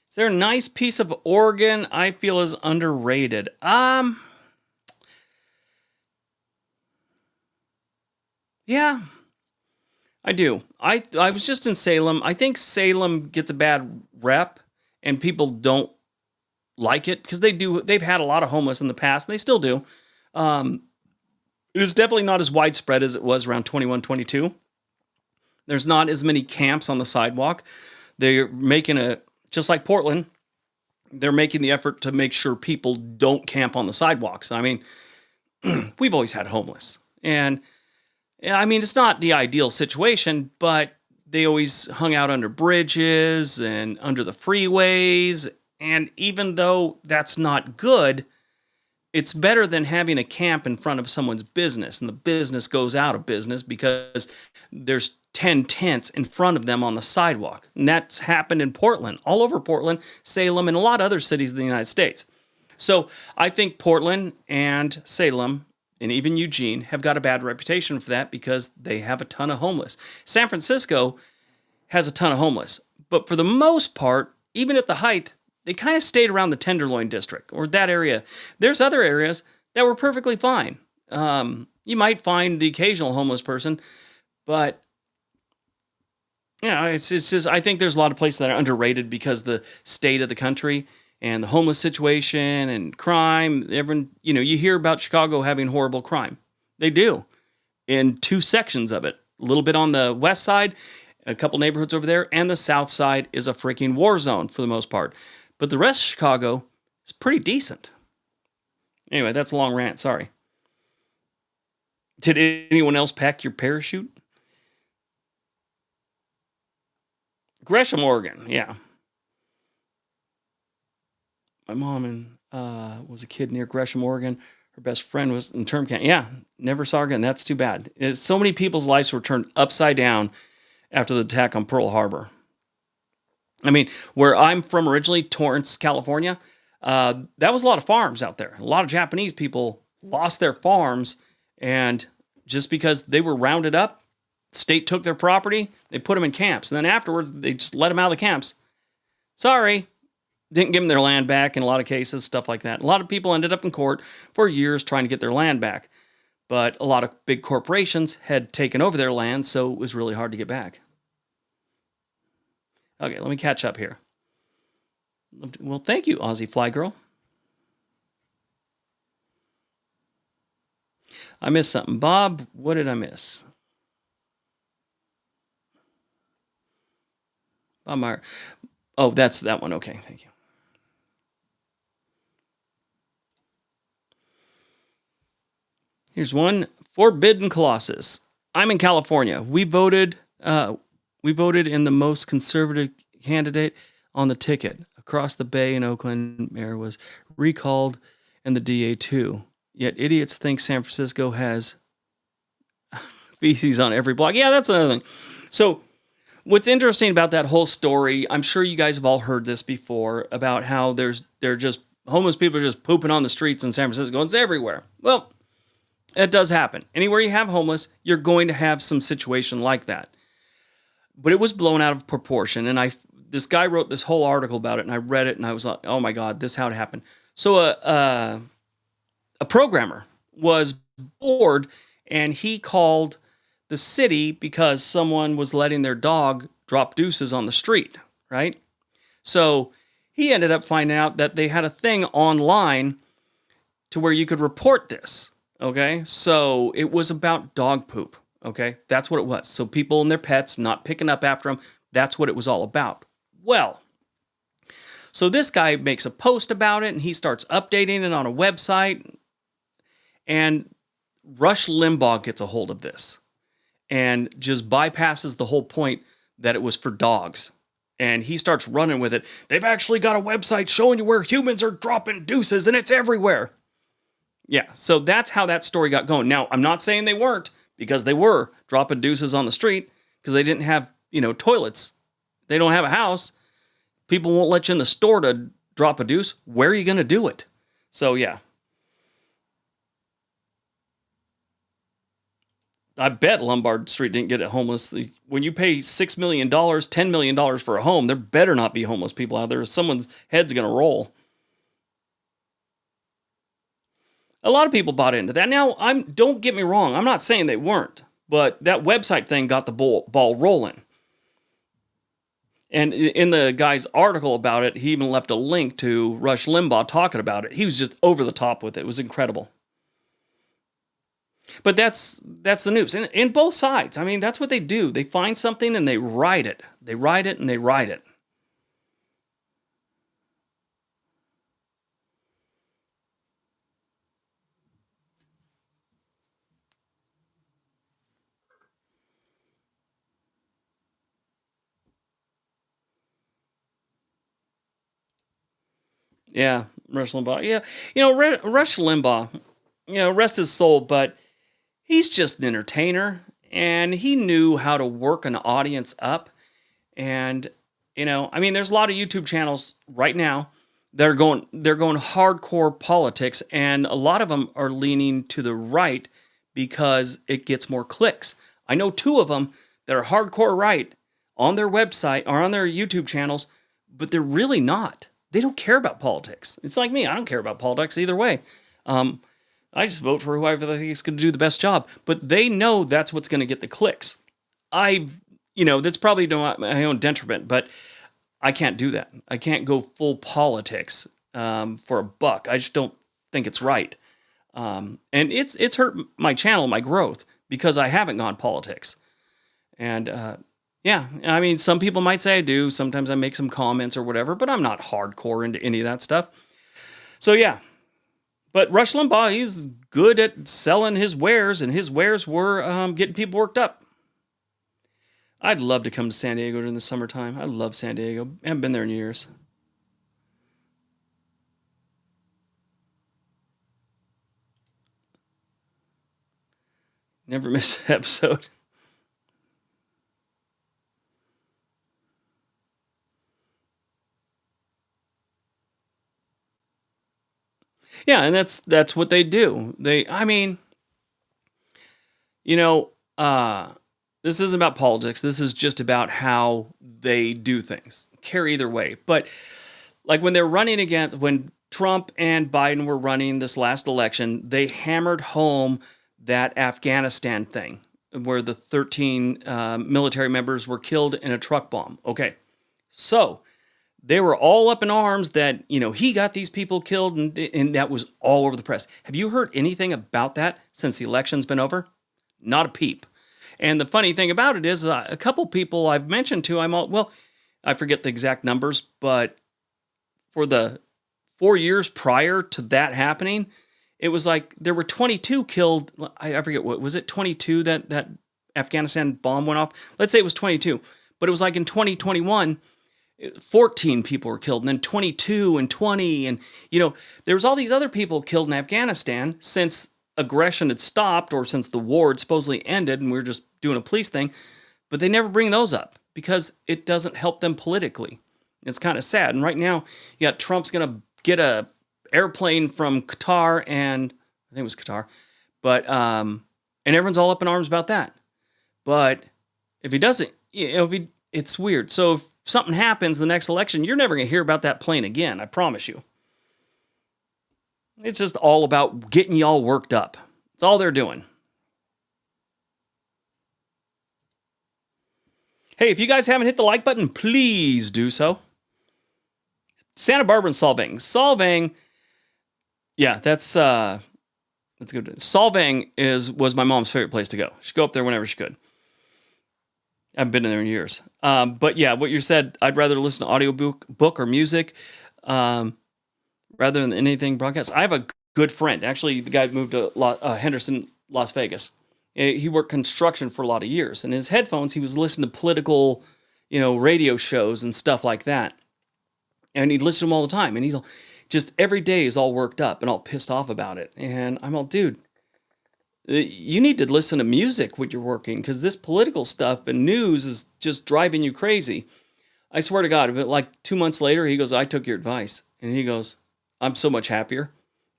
Is there a nice piece of Oregon I feel is underrated? Yeah, I do. I was just in Salem. I think Salem gets a bad rep, and people don't like it because they've had a lot of homeless in the past, and they still do. Um, it was definitely not as widespread as it was around 21, 22. There's not as many camps on the sidewalk. They're making just like Portland, they're making the effort to make sure people don't camp on the sidewalks. I mean, we've always had homeless. And yeah, I mean, it's not the ideal situation, but they always hung out under bridges and under the freeways. And even though that's not good, it's better than having a camp in front of someone's business and the business goes out of business because there's 10 tents in front of them on the sidewalk. And that's happened in Portland, all over Portland, Salem, and a lot of other cities in the United States. So I think Portland and Salem and even Eugene have got a bad reputation for that because they have a ton of homeless. San Francisco has a ton of homeless, but for the most part, even at the height, they kind of stayed around the Tenderloin district or that area. There's other areas that were perfectly fine. You might find the occasional homeless person, but it's just I think there's a lot of places that are underrated because the state of the country and the homeless situation and crime. Everyone, you hear about Chicago having horrible crime. They do in two sections of it. A little bit on the west side, a couple neighborhoods over there, and the south side is a freaking war zone for the most part. But the rest of Chicago is pretty decent. Anyway, that's a long rant. Sorry. Did anyone else pack your parachute? Gresham, Oregon. Yeah. My mom was a kid near Gresham, Oregon. Her best friend was in term camp. Yeah, never saw her again. That's too bad. So many people's lives were turned upside down after the attack on Pearl Harbor. I mean, where I'm from originally, Torrance, California, that was a lot of farms out there. A lot of Japanese people lost their farms, and just because they were rounded up, state took their property, they put them in camps, and then afterwards, they just let them out of the camps. Sorry, didn't give them their land back in a lot of cases, stuff like that. A lot of people ended up in court for years trying to get their land back, but a lot of big corporations had taken over their land, so it was really hard to get back. Okay, let me catch up here. Well, thank you, Aussie Fly Girl. I missed something. Bob, what did I miss? Bob Meyer. Oh, that's that one. Okay, thank you. Here's one. Forbidden Colossus. I'm in California. We voted in the most conservative candidate on the ticket. across the bay in Oakland, mayor was recalled, and the DA too. Yet idiots think San Francisco has feces on every block. Yeah, that's another thing. So what's interesting about that whole story, I'm sure you guys have all heard this before about how they're just homeless people are just pooping on the streets in San Francisco. It's everywhere. Well, it does happen. Anywhere you have homeless, you're going to have some situation like that. But it was blown out of proportion, and this guy wrote this whole article about it, and I read it, and I was like, oh my god, this is how it happened. So a programmer was bored, and he called the city because someone was letting their dog drop deuces on the street, right? So he ended up finding out that they had a thing online to where you could report this, okay? So it was about dog poop, okay? That's what it was. So people and their pets not picking up after them, that's what it was all about. Well, so this guy makes a post about it, and he starts updating it on a website, and Rush Limbaugh gets a hold of this and just bypasses the whole point that it was for dogs. And he starts running with it. They've actually got a website showing you where humans are dropping deuces, and it's everywhere. Yeah, so that's how that story got going. Now, I'm not saying they weren't, because they were dropping deuces on the street because they didn't have, toilets. They don't have a house. People won't let you in the store to drop a deuce. Where are you going to do it? So, yeah. I bet Lombard Street didn't get it homeless. When you pay $6 million, $10 million for a home, there better not be homeless people out there. Someone's head's going to roll. A lot of people bought into that. Now, don't get me wrong. I'm not saying they weren't, but that website thing got the ball rolling. And in the guy's article about it, he even left a link to Rush Limbaugh talking about it. He was just over the top with it. It was incredible. But that's the news. And in both sides, I mean, that's what they do. They find something and they write it. They write it and they write it. Yeah, Rush Limbaugh. Yeah, Rush Limbaugh, rest his soul, but he's just an entertainer, and he knew how to work an audience up. And I mean, there's a lot of YouTube channels right now that are they're going hardcore politics, and a lot of them are leaning to the right because it gets more clicks. I know two of them that are hardcore right on their website or on their YouTube channels, but they're really not. They don't care about politics. It's like me. I don't care about politics either way. I just vote for whoever I think is going to do the best job. But they know that's what's going to get the clicks. That's probably to my own detriment, but I can't do that. I can't go full politics for a buck. I just don't think it's right. And it's hurt my channel, my growth, because I haven't gone politics. And yeah, I mean, some people might say I do. Sometimes I make some comments or whatever, but I'm not hardcore into any of that stuff. So yeah. But Rush Limbaugh, he's good at selling his wares, and his wares were getting people worked up. I'd love to come to San Diego during the summertime. I love San Diego. I haven't been there in years. Never miss an episode. Yeah, and that's what they do. I mean, you know, uh, this isn't about politics. This is just about how they do things. Care either way. But like when Trump and Biden were running this last election, they hammered home that Afghanistan thing where the 13 military members were killed in a truck bomb. Okay. So they were all up in arms that, he got these people killed, and that was all over the press. Have you heard anything about that since the election's been over? Not a peep. And the funny thing about it is a couple people I've mentioned to, I forget the exact numbers, but for the 4 years prior to that happening, it was like there were 22 killed. I forget, what was it, 22 that Afghanistan bomb went off? Let's say it was 22. But it was like in 2021, 14 people were killed, and then 22 and 20. And, there was all these other people killed in Afghanistan since aggression had stopped or since the war had supposedly ended and we were just doing a police thing. But they never bring those up because it doesn't help them politically. It's kind of sad. And right now, you got Trump's going to get a airplane from Qatar, and I think it was Qatar, but and everyone's all up in arms about that. But if he doesn't, it's weird. So if something happens the next election, you're never going to hear about that plane again. I promise you. It's just all about getting y'all worked up. That's all they're doing. Hey, if you guys haven't hit the like button, please do so. Santa Barbara and Solvang. Yeah, that's good. Solvang was my mom's favorite place to go. She'd go up there whenever she could. I haven't been in there in years. But yeah, what you said, I'd rather listen to book or music rather than anything broadcast. I have a good friend. Actually, the guy moved to Henderson, Las Vegas. He worked construction for a lot of years. And in his headphones, he was listening to political, radio shows and stuff like that. And he'd listen to them all the time. And he's just every day is all worked up and all pissed off about it. And I'm all, dude, you need to listen to music when you're working because this political stuff and news is just driving you crazy. I swear to God, but like 2 months later, he goes, I took your advice. And he goes, I'm so much happier.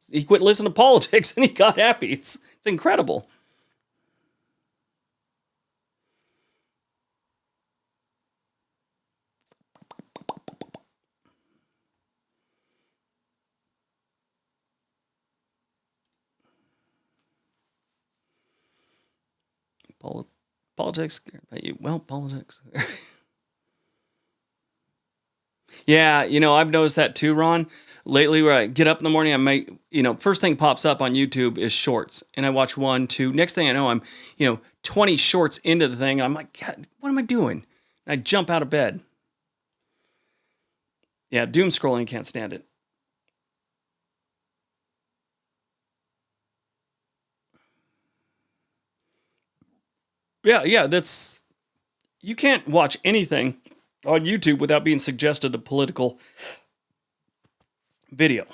He quit listening to politics and he got happy. It's incredible. Politics. Well, politics. Yeah, I've noticed that too, Ron. Lately, where I get up in the morning, I might, first thing pops up on YouTube is shorts. And I watch 1, 2. Next thing I know, I'm, 20 shorts into the thing. I'm like, God, what am I doing? And I jump out of bed. Yeah, doom scrolling, can't stand it. Yeah, you can't watch anything on YouTube without being suggested a political video.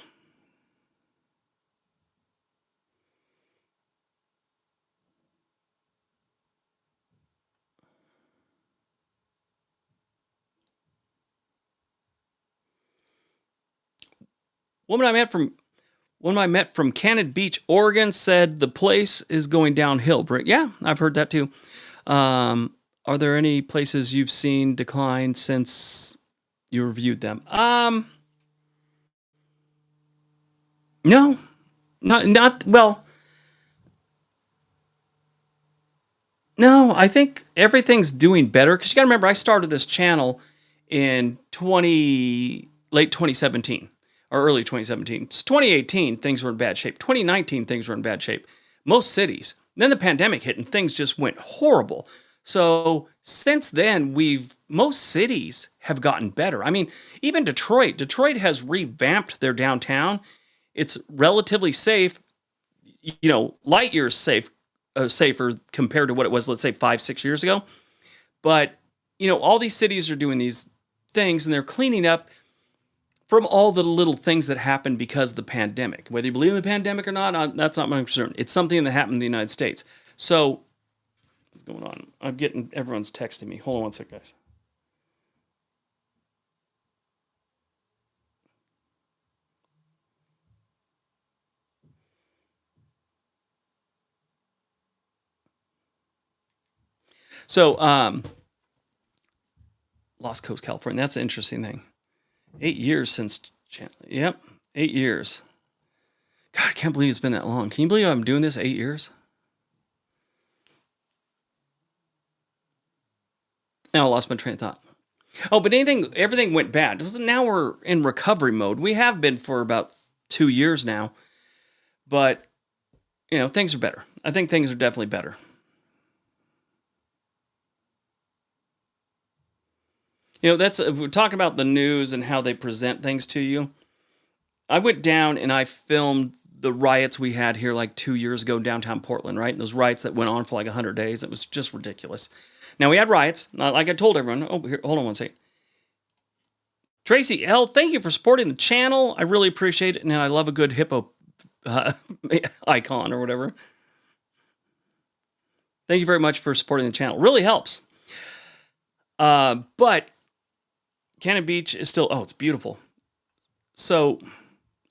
Woman I met from Cannon Beach, Oregon, said the place is going downhill. Yeah, I've heard that too. Are there any places you've seen decline since you reviewed them? No, not well. No, I think everything's doing better because you got to remember I started this channel in late 2017 or early 2017. It's 2018, things were in bad shape. 2019, things were in bad shape. Most cities. Then the pandemic hit and things just went horrible. So since then, most cities have gotten better. I mean, even Detroit has revamped their downtown. It's relatively safe, light years safer compared to what it was, let's say 5-6 years ago. But, all these cities are doing these things and they're cleaning up from all the little things that happened because of the pandemic. Whether you believe in the pandemic or not, that's not my concern. It's something that happened in the United States. So, what's going on? Everyone's texting me. Hold on one sec, guys. So, Lost Coast, California. That's an interesting thing. 8 years since. Yep, 8 years. God, I can't believe it's been that long. Can you believe I'm doing this 8 years? Now I lost my train of thought. Oh, but everything went bad. Now we're in recovery mode. We have been for about 2 years now. But, things are better. I think things are definitely better. We're talking about the news and how they present things to you. I went down and I filmed the riots we had here like 2 years ago in downtown Portland, right? And those riots that went on for like 100 days. It was just ridiculous. Now, we had riots, not like I told everyone. Oh, here, hold on one second. Tracy L, thank you for supporting the channel. I really appreciate it. And I love a good hippo uh, icon or whatever. Thank you very much for supporting the channel. Really helps. But Cannon Beach is still, it's beautiful. So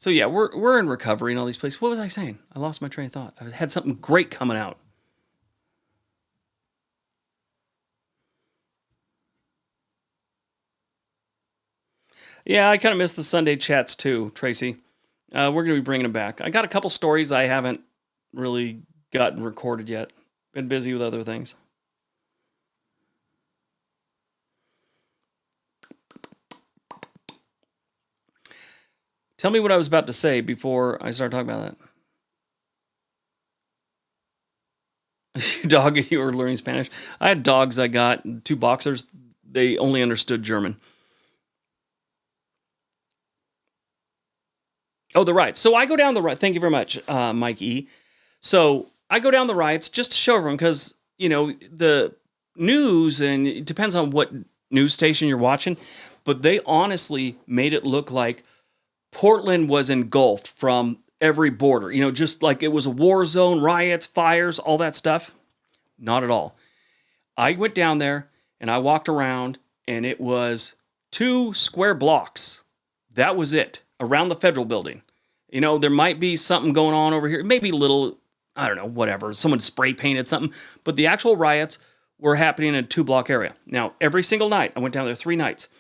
yeah, we're in recovery in all these places. What was I saying? I lost my train of thought. I had something great coming out. Yeah, I kind of missed the Sunday chats too, Tracy. We're going to be bringing them back. I got a couple stories I haven't really gotten recorded yet. Been busy with other things. Tell me what I was about to say before I start talking about that. Dog, you were learning Spanish. I had dogs I got, 2 boxers. They only understood German. Oh, the riots. So I go down the right. Thank you very much, Mike E. So I go down the riots just to show everyone because, the news, and it depends on what news station you're watching, but they honestly made it look like Portland was engulfed from every border, just like it was a war zone, riots, fires, all that stuff. Not at all. I went down there and I walked around and it was 2 square blocks. That was it around the federal building. There might be something going on over here, maybe little, I don't know, whatever. Someone spray painted something, but the actual riots were happening in a 2-block area. Now, every single night, I went down there 3 nights.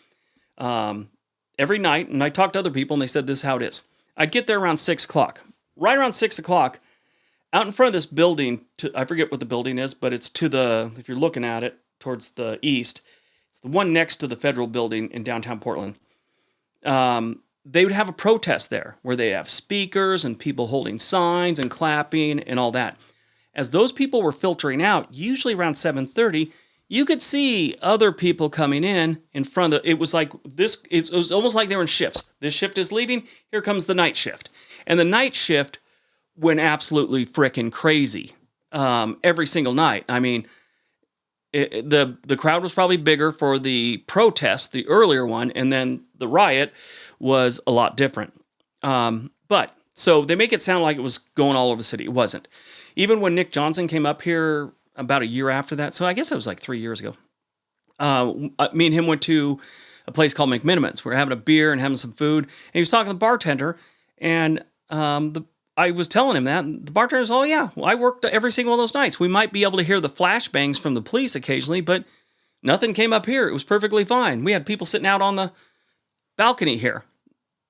Every night, and I talked to other people, and they said this is how it is. I'd get there around 6 o'clock. Right around 6 o'clock, out in front of this building, I forget what the building is, but it's if you're looking at it, towards the east, it's the one next to the federal building in downtown Portland. They would have a protest there where they have speakers and people holding signs and clapping and all that. As those people were filtering out, usually around 7:30, you could see other people coming in front of it was like this. It was almost like they were in shifts. This shift is leaving. Here comes the night shift. And the night shift went absolutely freaking crazy every single night. I mean, the crowd was probably bigger for the protest, the earlier one, and then the riot was a lot different. But so they make it sound like it was going all over the city. It wasn't. Even when Nick Johnson came up here about a year after that, so I guess it was like 3 years ago, me and him went to a place called McMiniman's. We were having a beer and having some food, and he was talking to the bartender, and I was telling him that, and the bartender's, oh yeah, well, I worked every single one of those nights. We might be able to hear the flashbangs from the police occasionally, but nothing came up here. It was perfectly fine. We had people sitting out on the balcony here.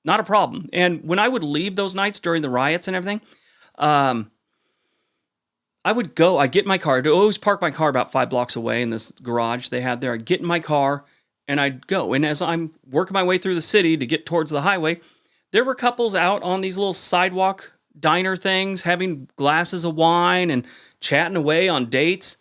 Not a problem. And when I would leave those nights during the riots and everything, I'd get in my car. I'd always park my car about 5 blocks away in this garage they had there. I'd get in my car and I'd go. And as I'm working my way through the city to get towards the highway, there were couples out on these little sidewalk diner things, having glasses of wine and chatting away on dates.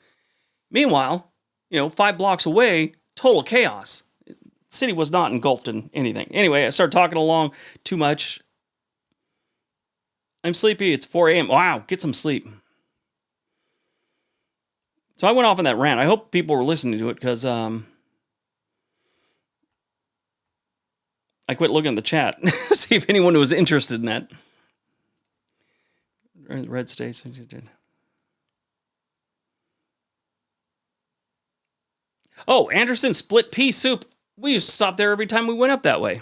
Meanwhile, 5 blocks away, total chaos. The city was not engulfed in anything. Anyway, I started talking along too much. I'm sleepy. It's 4 a.m. Wow, get some sleep. So I went off on that rant. I hope people were listening to it because I quit looking at the chat. See if anyone was interested in that. Red states. Oh, Anderson split pea soup. We used to stop there every time we went up that way. I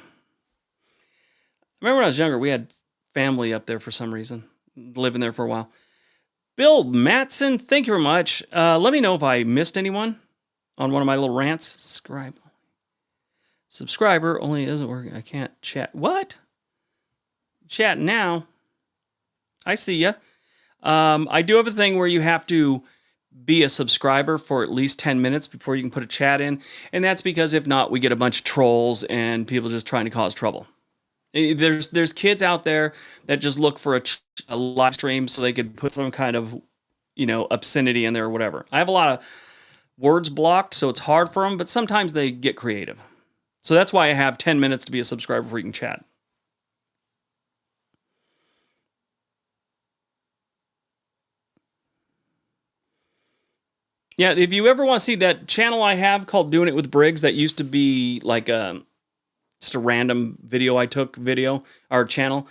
remember when I was younger, we had family up there for some reason, living there for a while. Bill Matson, thank you very much. Let me know if I missed anyone on one of my little rants. Subscriber only doesn't work. I can't chat. What? Chat now. I see ya. I do have a thing where you have to be a subscriber for at least 10 minutes before you can put a chat in. And that's because if not, we get a bunch of trolls and people just trying to cause trouble. There's kids out there that just look for a live stream so they could put some kind of, obscenity in there or whatever. I have a lot of words blocked, so it's hard for them, but sometimes they get creative. So that's why I have 10 minutes to be a subscriber before you can chat. Yeah, if you ever want to see that channel I have called Doing It with Briggs, that used to be like just a random video I took our channel.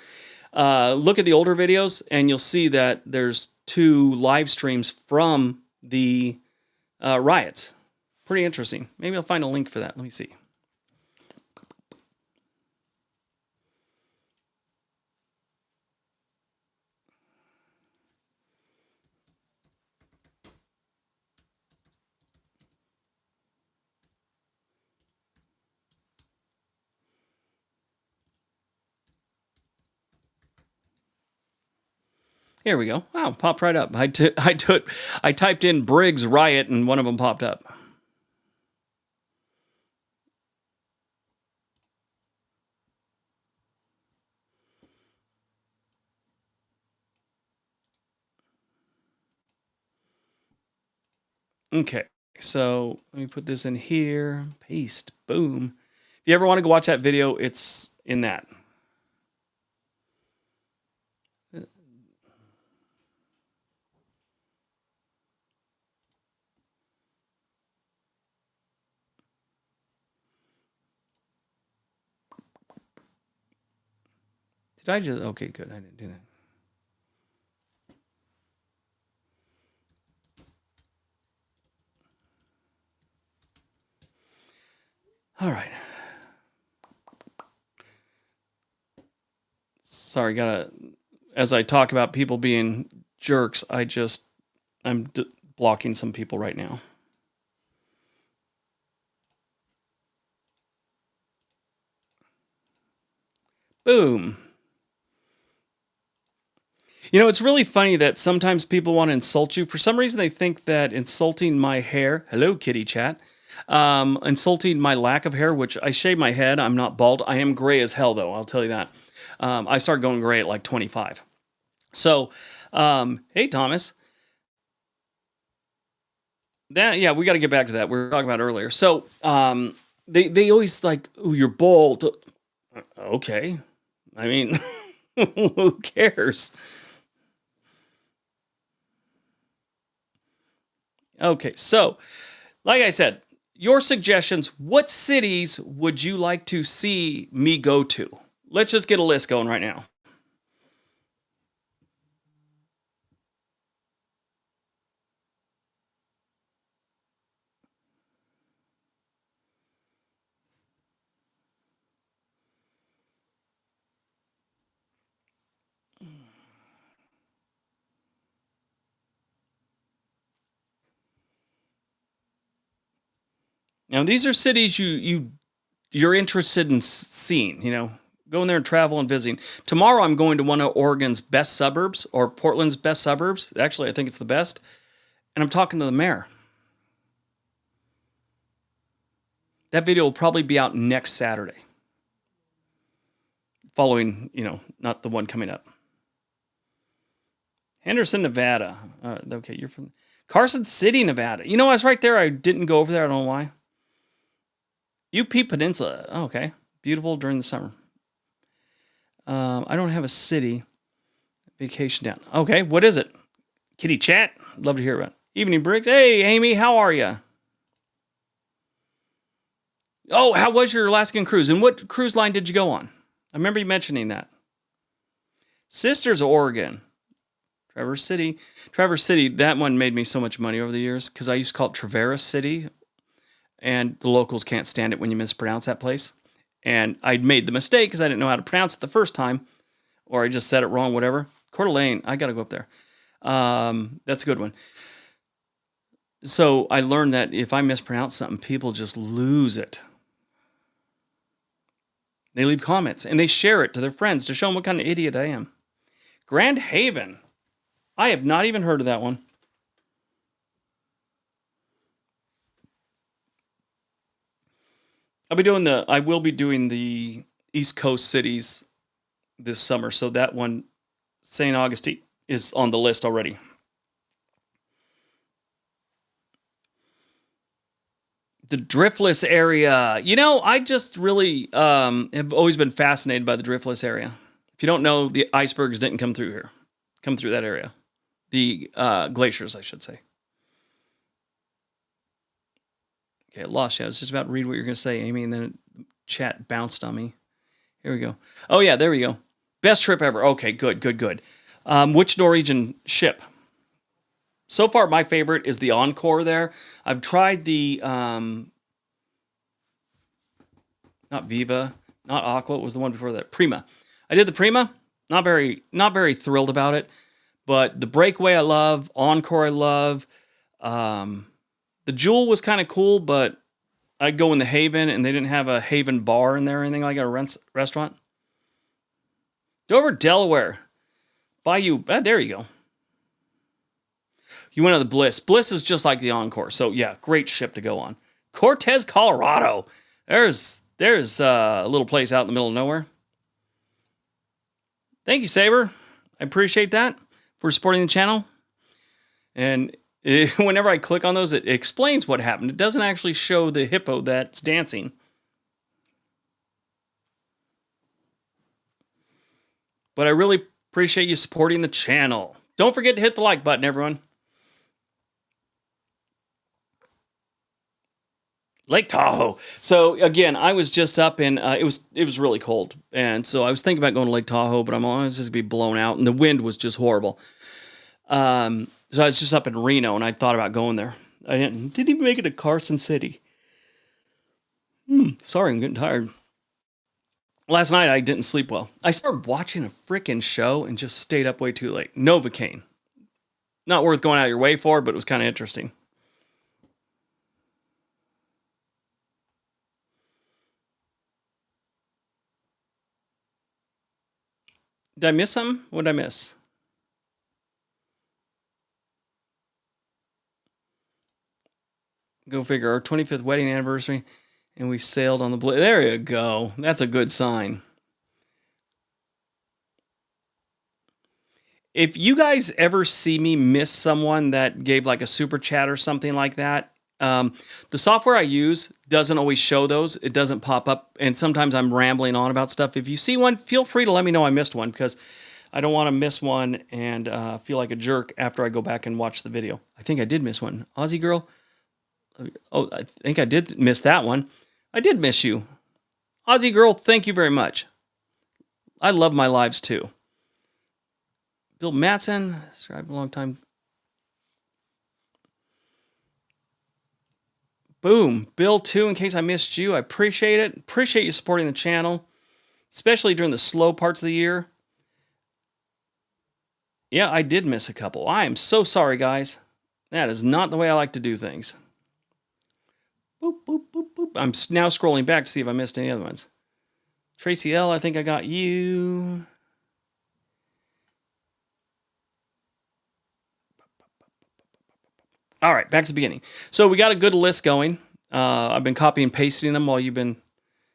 Look at the older videos and you'll see that there's 2 live streams from the riots. Pretty interesting. Maybe I'll find a link for that. Let me see. Here we go. Wow, popped right up. I typed in Briggs riot and one of them popped up. Okay, so let me put this in here. Paste. Boom. If you ever want to go watch that video, it's in that. Did I just... Okay, good. I didn't do that. All right. Sorry, as I talk about people being jerks, I'm blocking some people right now. Boom. You know, it's really funny that sometimes people want to insult you. For some reason, they think that insulting my hair, hello, kitty chat, insulting my lack of hair, which I shave my head. I'm not bald. I am gray as hell, though. I'll tell you that. I started going gray at like 25. So, hey, Thomas. Yeah, we got to get back to that. We were talking about earlier. So, they always like, oh, you're bald. Okay. I mean, who cares? Okay, so like I said, your suggestions, what cities would you like to see me go to? Let's just get a list going right now. Now, these are cities you're interested in seeing, going there and travel and visiting. Tomorrow, I'm going to one of Oregon's best suburbs or Portland's best suburbs. Actually, I think it's the best. And I'm talking to the mayor. That video will probably be out next Saturday. Following, not the one coming up. Henderson, Nevada. Okay, you're from Carson City, Nevada. I was right there. I didn't go over there. I don't know why. UP Peninsula. Oh, okay. Beautiful during the summer. I don't have a city. Vacation down. Okay, what is it? Kitty chat? Love to hear about it. Evening Briggs. Hey, Amy, how are you? Oh, how was your Alaskan cruise? And what cruise line did you go on? I remember you mentioning that. Sisters, Oregon. Traverse City. Traverse City, that one made me so much money over the years because I used to call it Traverse City. And the locals can't stand it when you mispronounce that place. And I made the mistake because I didn't know how to pronounce it the first time. Or I just said it wrong, whatever. Coeur d'Alene, I got to go up there. That's a good one. So I learned that if I mispronounce something, people just lose it. They leave comments and they share it to their friends to show them what kind of idiot I am. Grand Haven. I have not even heard of that one. I will be doing the East Coast cities this summer. So that one, St. Augustine, is on the list already. The Driftless area. I just really have always been fascinated by the Driftless area. If you don't know, the icebergs didn't come through that area. The glaciers, I should say. Okay, I lost you. I was just about to read what you're going to say, Amy, and then chat bounced on me. Here we go. Oh, yeah, there we go. Best trip ever. Okay, good. Which Norwegian ship? So far, my favorite is the Encore there. I've tried the, not Viva, not Aqua. It was the one before that. Prima. I did the Prima. Not very thrilled about it. But the Breakaway I love. Encore I love. The Jewel was kind of cool, but I'd go in the Haven, and they didn't have a Haven bar in there or anything like a restaurant. Dover, Delaware. Bayou. There you go. You went on the Bliss. Bliss is just like the Encore. So, yeah, great ship to go on. Cortez, Colorado. There's a little place out in the middle of nowhere. Thank you, Saber. I appreciate that for supporting the channel. And whenever I click on those, it explains what happened. It doesn't actually show the hippo that's dancing. But I really appreciate you supporting the channel. Don't forget to hit the like button, everyone. Lake Tahoe. So again, I was just up in it was really cold, and so I was thinking about going to Lake Tahoe, but I'm always just gonna be blown out, and the wind was just horrible. So I was just up in Reno, and I thought about going there. I didn't even make it to Carson City. Sorry, I'm getting tired. Last night I didn't sleep well. I started watching a freaking show and just stayed up way too late. Novocaine. Not worth going out of your way for, but it was kind of interesting. Did I miss something? What did I miss? Go figure. Our 25th wedding anniversary, and we sailed on the blue. There you go. That's a good sign. If you guys ever see me miss someone that gave like a super chat or something like that, the software I use doesn't always show those. It doesn't pop up, and sometimes I'm rambling on about stuff. If you see one, feel free to let me know I missed one, because I don't want to miss one and feel like a jerk after I go back and watch the video. I think I did miss one. Aussie girl. Oh, I think I did miss that one. I did miss you. Aussie girl, thank you very much. I love my lives too. Bill Matson, subscribed a long time. Boom. Bill, too, in case I missed you. I appreciate it. Appreciate you supporting the channel, especially during the slow parts of the year. Yeah, I did miss a couple. I am so sorry, guys. That is not the way I like to do things. Boop, boop, boop, boop. I'm now scrolling back to see if I missed any other ones. Tracy L., I think I got you. All right, back to the beginning. So we got a good list going. I've been copy and pasting them while you've been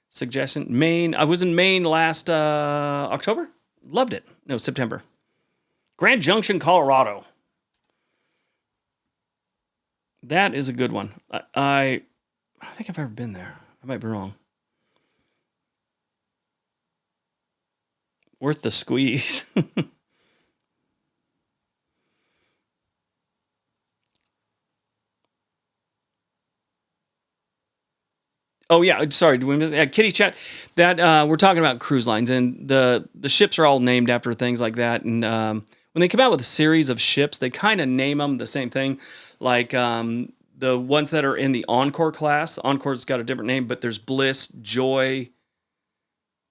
suggesting. Maine. I was in Maine last October. Loved it. No, September. Grand Junction, Colorado. That is a good one. I don't think I've ever been there. I might be wrong. Worth the squeeze. Oh yeah, sorry. Do we miss Kitty Chat? That we're talking about cruise lines, and the ships are all named after things like that. And when they come out with a series of ships, they kind of name them the same thing. Like the ones that are in the Encore class. Encore's got a different name, but there's Bliss, Joy,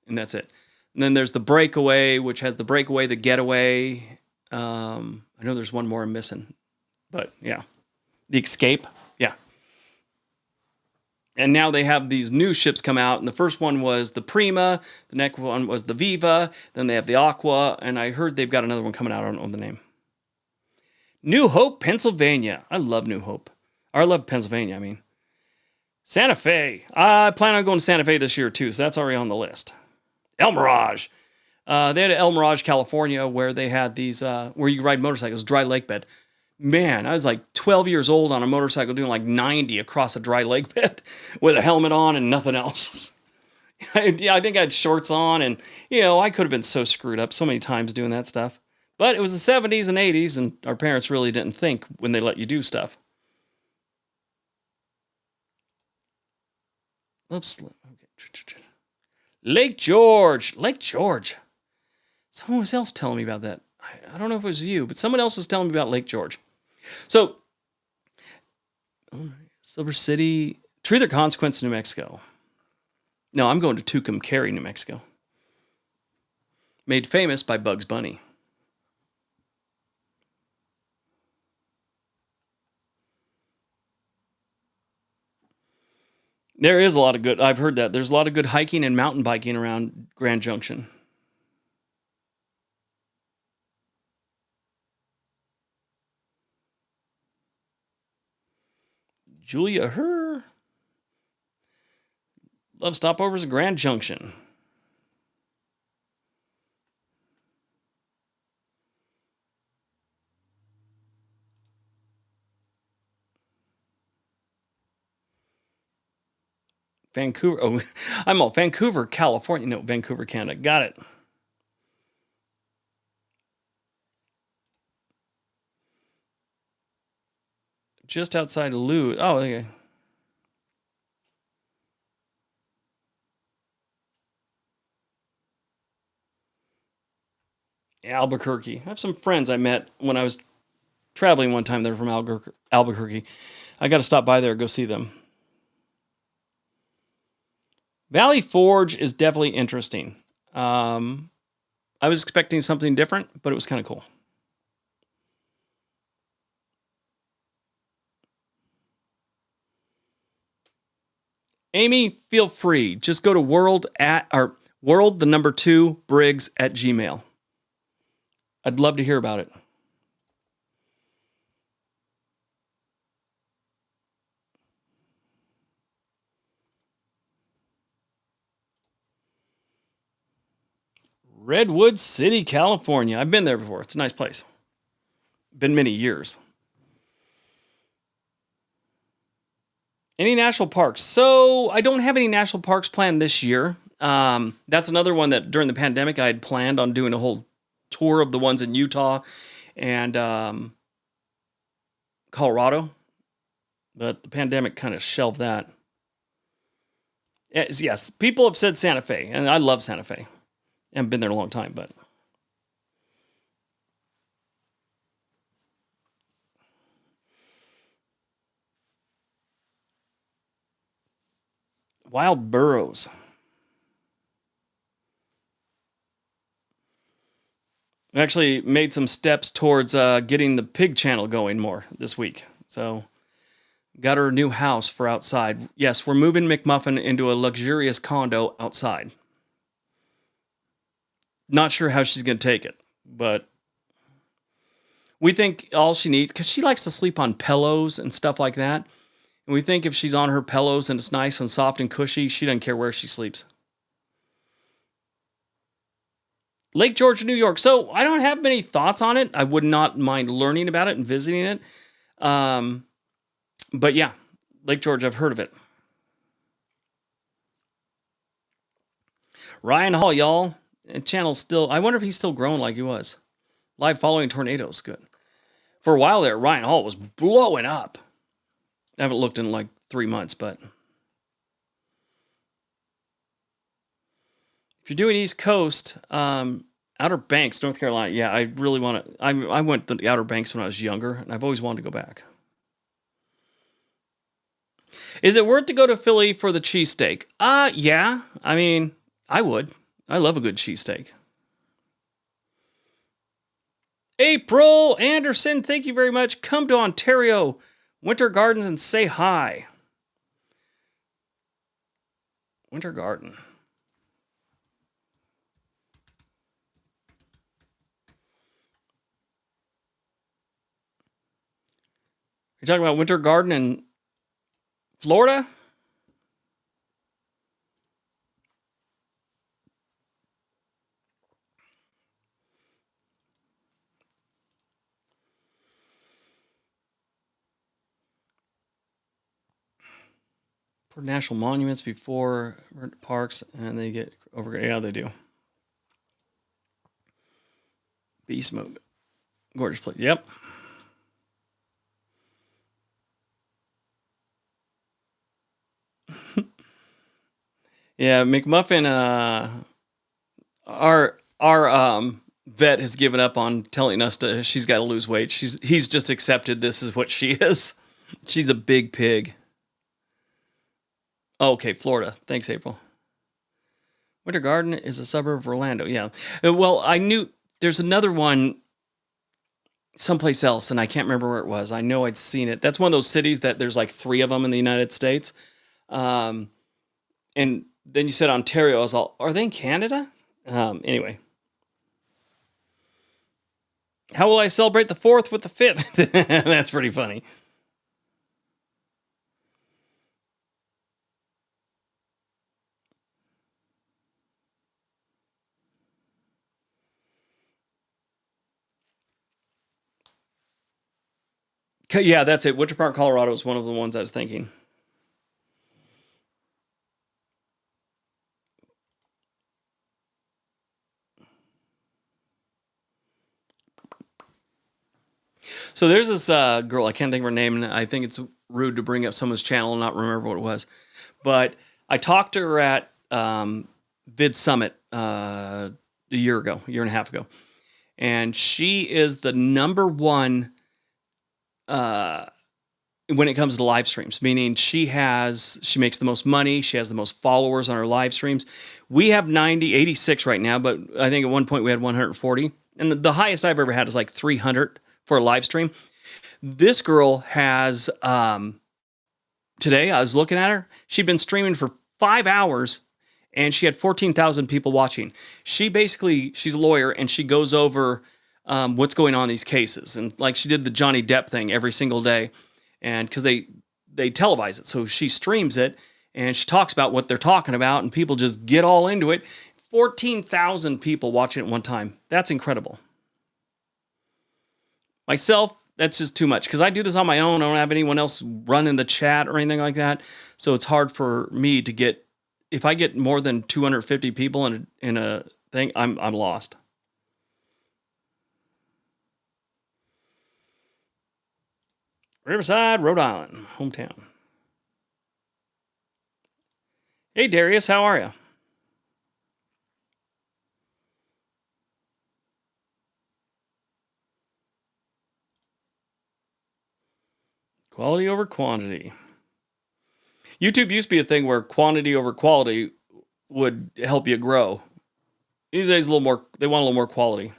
and that's it. And then there's the Breakaway, which has the Breakaway, the Getaway. I know there's one more I'm missing, but yeah, the Escape. Yeah. And now they have these new ships come out, and the first one was the Prima, the next one was the Viva, then they have the Aqua, and I heard they've got another one coming out. I don't know the name. New Hope, Pennsylvania. I love New Hope. Or I love Pennsylvania, I mean. Santa Fe. I plan on going to Santa Fe this year, too, so that's already on the list. El Mirage. They had El Mirage, California, where they had these, where you ride motorcycles, dry lake bed. Man, I was like 12 years old on a motorcycle doing like 90 across a dry lake bed with a helmet on and nothing else. Yeah, I think I had shorts on, and, you know, I could have been so screwed up so many times doing that stuff. But it was the 70s and 80s, and our parents really didn't think when they let you do stuff. Oops. Okay. Lake George. Lake George. Someone else telling me about that. I don't know if it was you, but someone else was telling me about Lake George. So, Silver City, Truth or Consequence, New Mexico. No, I'm going to Tucumcari, New Mexico. Made famous by Bugs Bunny. There is a lot of good, I've heard that. There's a lot of good hiking and mountain biking around Grand Junction. Julia Herr. Love stopovers at Grand Junction. Vancouver. Oh, I'm all Vancouver, California. No, Vancouver, Canada. Got it. Just outside of Lou. Oh, okay. Albuquerque. I have some friends I met when I was traveling one time. They're from Albuquerque. I got to stop by there and go see them. Valley Forge is definitely interesting. I was expecting something different, but it was kind of cool. Amy, feel free. Just go to world the number 2 Briggs at Gmail. I'd love to hear about it. Redwood City, California. I've been there before. It's a nice place. Been many years. Any national parks? So I don't have any national parks planned this year. That's another one that during the pandemic I had planned on doing a whole tour of the ones in Utah and Colorado, but the pandemic kind of shelved that. Yes, people have said Santa Fe, and I love Santa Fe. I haven't been there a long time, but Wild Burrows. I actually made some steps towards getting the pig channel going more this week. So got her a new house for outside. Yes, we're moving McMuffin into a luxurious condo outside. Not sure how she's going to take it, but we think all she needs, because she likes to sleep on pillows and stuff like that. And we think if she's on her pillows and it's nice and soft and cushy, she doesn't care where she sleeps. Lake George, New York. So I don't have many thoughts on it. I would not mind learning about it and visiting it. But yeah, Lake George, I've heard of it. Ryan Hall, y'all. Channel's still, I wonder if he's still growing like he was. Live following tornadoes. Good. For a while there, Ryan Hall was blowing up. I haven't looked in like 3 months, but if you're doing East Coast, Outer Banks, North Carolina. Yeah, I really want to. I went to the Outer Banks when I was younger, and I've always wanted to go back. Is it worth to go to Philly for the cheesesteak? Yeah. I mean, I would. I love a good cheesesteak. April Anderson, thank you very much. Come to Ontario Winter Gardens and say hi. Winter Garden. You're talking about Winter Garden in Florida? For national monuments before parks, and they get over. Yeah, they do. Beast mode. Gorgeous place. Yep. Yeah, McMuffin. Our vet has given up on telling us to. She's got to lose weight. He's just accepted this is what she is. She's a big pig. Oh, okay, Florida. Thanks, April. Winter Garden is a suburb of Orlando. Yeah. Well, I knew there's another one someplace else, and I can't remember where it was. I know I'd seen it. That's one of those cities that there's like three of them in the United States. Um, and then you said Ontario. I was all, are they in Canada? Anyway, how will I celebrate the 4th with the 5th? That's pretty funny. Yeah, that's it. Winter Park, Colorado is one of the ones I was thinking. So there's this girl. I can't think of her name, and I think it's rude to bring up someone's channel and not remember what it was. But I talked to her at Vid Summit a year and a half ago, and she is the number one uh, when it comes to live streams. Meaning she makes the most money. She has the most followers on her live streams. We have 86 right now, but I think at one point we had 140, and the highest I've ever had is like 300 for a live stream. This girl has today I was looking at her. She'd been streaming for 5 hours and she had 14,000 people watching. She's a lawyer and she goes over what's going on in these cases. And like she did the Johnny Depp thing every single day. And because they televise it. So she streams it and she talks about what they're talking about and people just get all into it. 14,000 people watching at one time. That's incredible. Myself, that's just too much because I do this on my own. I don't have anyone else running the chat or anything like that. So it's hard for me to get, if I get more than 250 people in a thing, I'm lost. Riverside, Rhode Island, hometown. Hey Darius, how are you? Quality over quantity. YouTube used to be a thing where quantity over quality would help you grow. These days, they want a little more quality.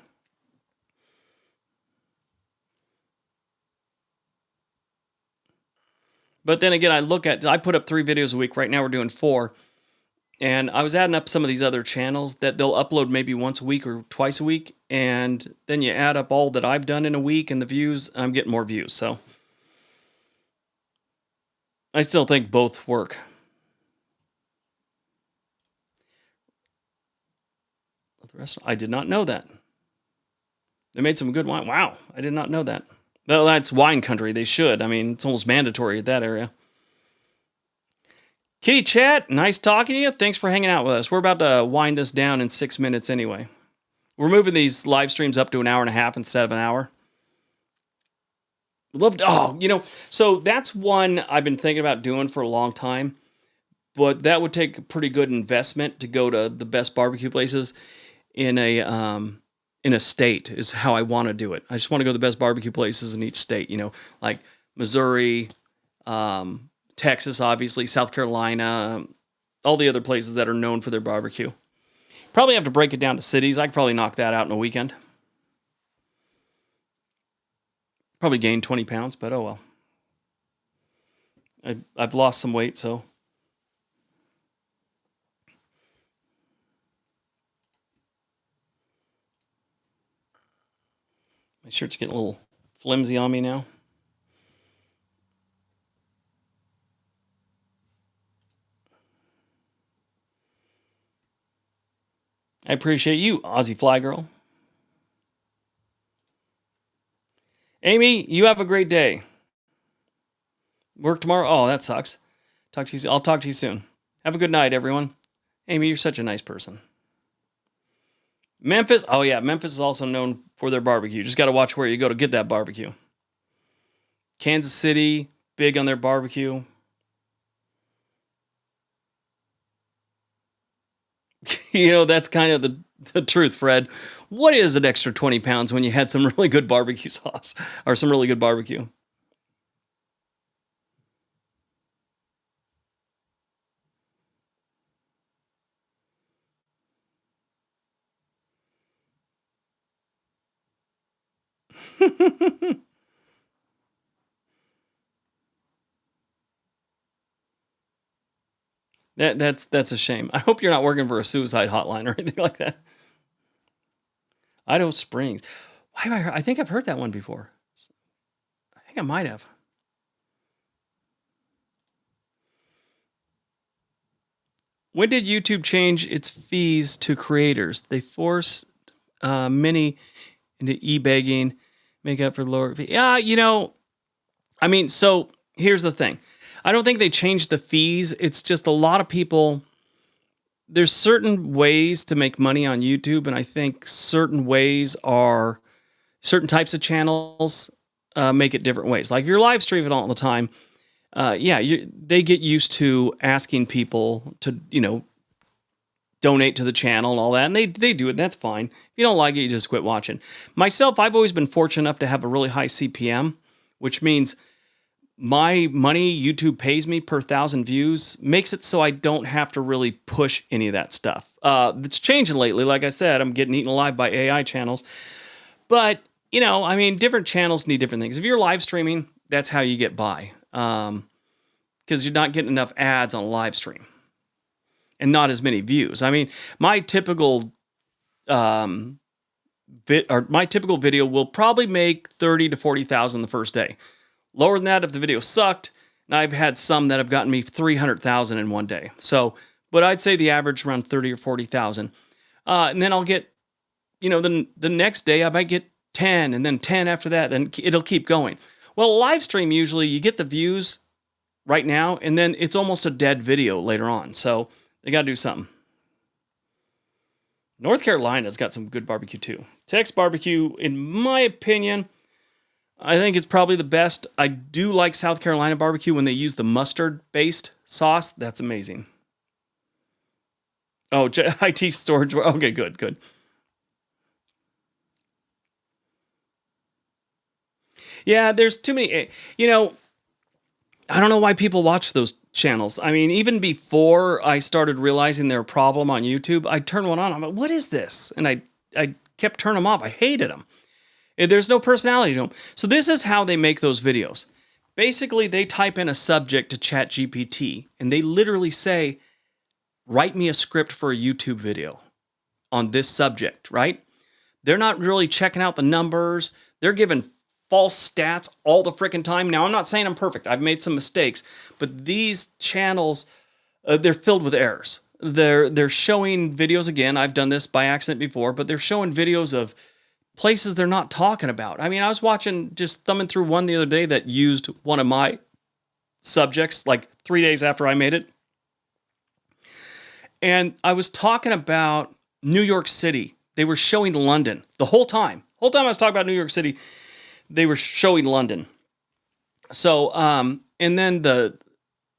But then again, I put up 3 videos a week. Right now, we're doing 4. And I was adding up some of these other channels that they'll upload maybe once a week or twice a week. And then you add up all that I've done in a week and the views, and I'm getting more views. So I still think both work. The rest, I did not know that. They made some good wine. Wow, I did not know that. Well, that's wine country. They should. I mean, it's almost mandatory at that area. Kitty Chat, nice talking to you. Thanks for hanging out with us. We're about to wind this down in 6 minutes anyway. We're moving these live streams up to an hour and a half instead of an hour. So that's one I've been thinking about doing for a long time, but that would take a pretty good investment to go to the best barbecue places in a state is how I want to do it. I just want to go to the best barbecue places in each state, like Missouri, Texas, obviously, South Carolina, all the other places that are known for their barbecue. Probably have to break it down to cities. I could probably knock that out in a weekend. Probably gain 20 pounds, but oh well. I've lost some weight, so. My shirt's getting a little flimsy on me now. I appreciate you, Aussie Fly Girl. Amy, you have a great day. Work tomorrow? Oh, that sucks. I'll talk to you soon. Have a good night, everyone. Amy, you're such a nice person. Memphis? Oh, yeah. Memphis is also known for their barbecue. Just got to watch where you go to get that barbecue. Kansas City, big on their barbecue. That's kind of the truth, Fred. What is an extra 20 pounds when you had some really good barbecue sauce or some really good barbecue? That's a shame. I hope you're not working for a suicide hotline or anything like that. Idaho Springs. Why have I heard? I think I've heard that one before. I think I might have. When did YouTube change its fees to creators? They forced many into e-begging, make up for lower fee. Yeah, I mean, so here's the thing. I don't think they changed the fees. It's just a lot of people. There's certain ways to make money on YouTube, and I think certain types of channels make it different ways. Like if you're live streaming all the time, yeah, they get used to asking people to, donate to the channel and all that, and they do it. And that's fine. If you don't like it, you just quit watching. Myself, I've always been fortunate enough to have a really high CPM, which means my money YouTube pays me per 1,000 views makes it so I don't have to really push any of that stuff. It's changing lately. Like I said, I'm getting eaten alive by AI channels. But, I mean, different channels need different things. If you're live streaming, that's how you get by. Because you're not getting enough ads on a live stream and not as many views. I mean, my typical my typical video will probably make 30 to 40,000 the first day. Lower than that if the video sucked. And I've had some that have gotten me 300,000 in one day. So, but I'd say the average around 30 or 40,000. And then I'll get, the next day I might get 10 and then 10 after that. Then it'll keep going. Well, live stream, usually you get the views right now, and then it's almost a dead video later on. So they got to do something. North Carolina's got some good barbecue too. Tex barbecue, in my opinion, I think it's probably the best. I do like South Carolina barbecue when they use the mustard-based sauce. That's amazing. Oh, IT storage. Okay, good. Yeah, there's too many. I don't know why people watch those channels. I mean, even before I started realizing their problem on YouTube, I turned one on. I'm like, what is this? And I kept turning them off. I hated them. There's no personality to them. So this is how they make those videos. Basically, they type in a subject to ChatGPT, and they literally say, write me a script for a YouTube video on this subject, right? They're not really checking out the numbers. They're giving false stats all the freaking time. Now, I'm not saying I'm perfect. I've made some mistakes, but these channels, they're filled with errors. They're showing videos, again, I've done this by accident before, but they're showing videos of places they're not talking about. I mean, I was just thumbing through one the other day that used one of my subjects like 3 days after I made it. And I was talking about New York City. They were showing London the whole time. Whole time I was talking about New York City, they were showing London. So, and then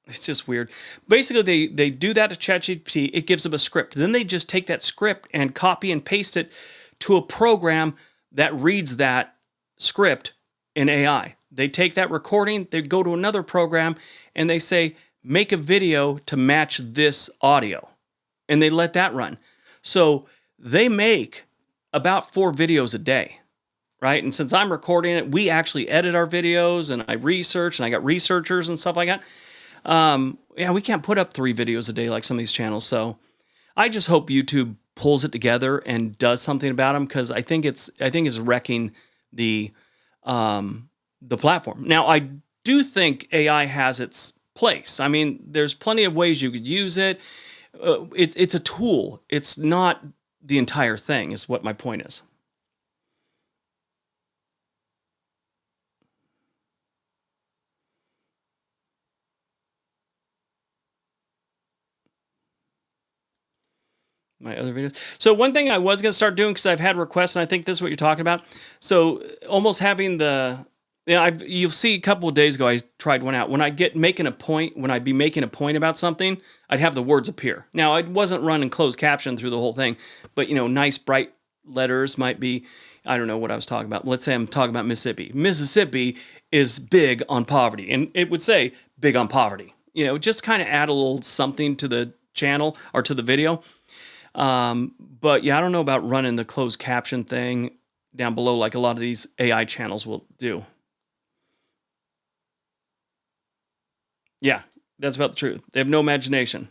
it's just weird. Basically, they do that to ChatGPT. It gives them a script. Then they just take that script and copy and paste it to a program that reads that script in AI. They take that recording, they go to another program, and they say, make a video to match this audio. And they let that run. So they make about 4 videos a day, right? And since I'm recording it, we actually edit our videos, and I research, and I got researchers and stuff like that. Yeah, we can't put up 3 videos a day like some of these channels. So I just hope YouTube pulls it together and does something about them, because I think it's wrecking the platform. Now, I do think AI has its place. I mean, there's plenty of ways you could use it. It's a tool. It's not the entire thing, is what my point is. My other videos. So one thing I was going to start doing, because I've had requests, and I think this is what you're talking about. So almost having Yeah, you'll see a couple of days ago I tried one out. When I'd be making a point about something, I'd have the words appear. Now I wasn't running closed caption through the whole thing, but nice bright letters might be. I don't know what I was talking about. Let's say I'm talking about Mississippi. Mississippi is big on poverty, and it would say big on poverty. Just kind of add a little something to the channel or to the video. But yeah, I don't know about running the closed caption thing down below like a lot of these AI channels will do. Yeah, that's about the truth. They have no imagination.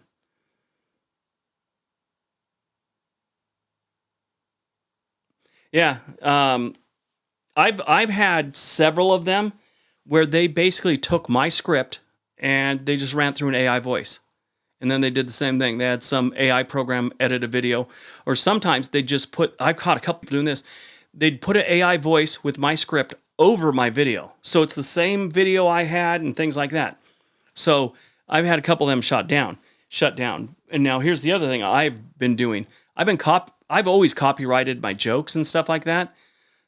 Yeah, I've had several of them where they basically took my script and they just ran through an AI voice. And then they did the same thing. They had some AI program edit a video, or sometimes they just I've caught a couple people doing this. They'd put an AI voice with my script over my video. So it's the same video I had and things like that. So I've had a couple of them shut down. And now here's the other thing I've been doing. I've always copyrighted my jokes and stuff like that.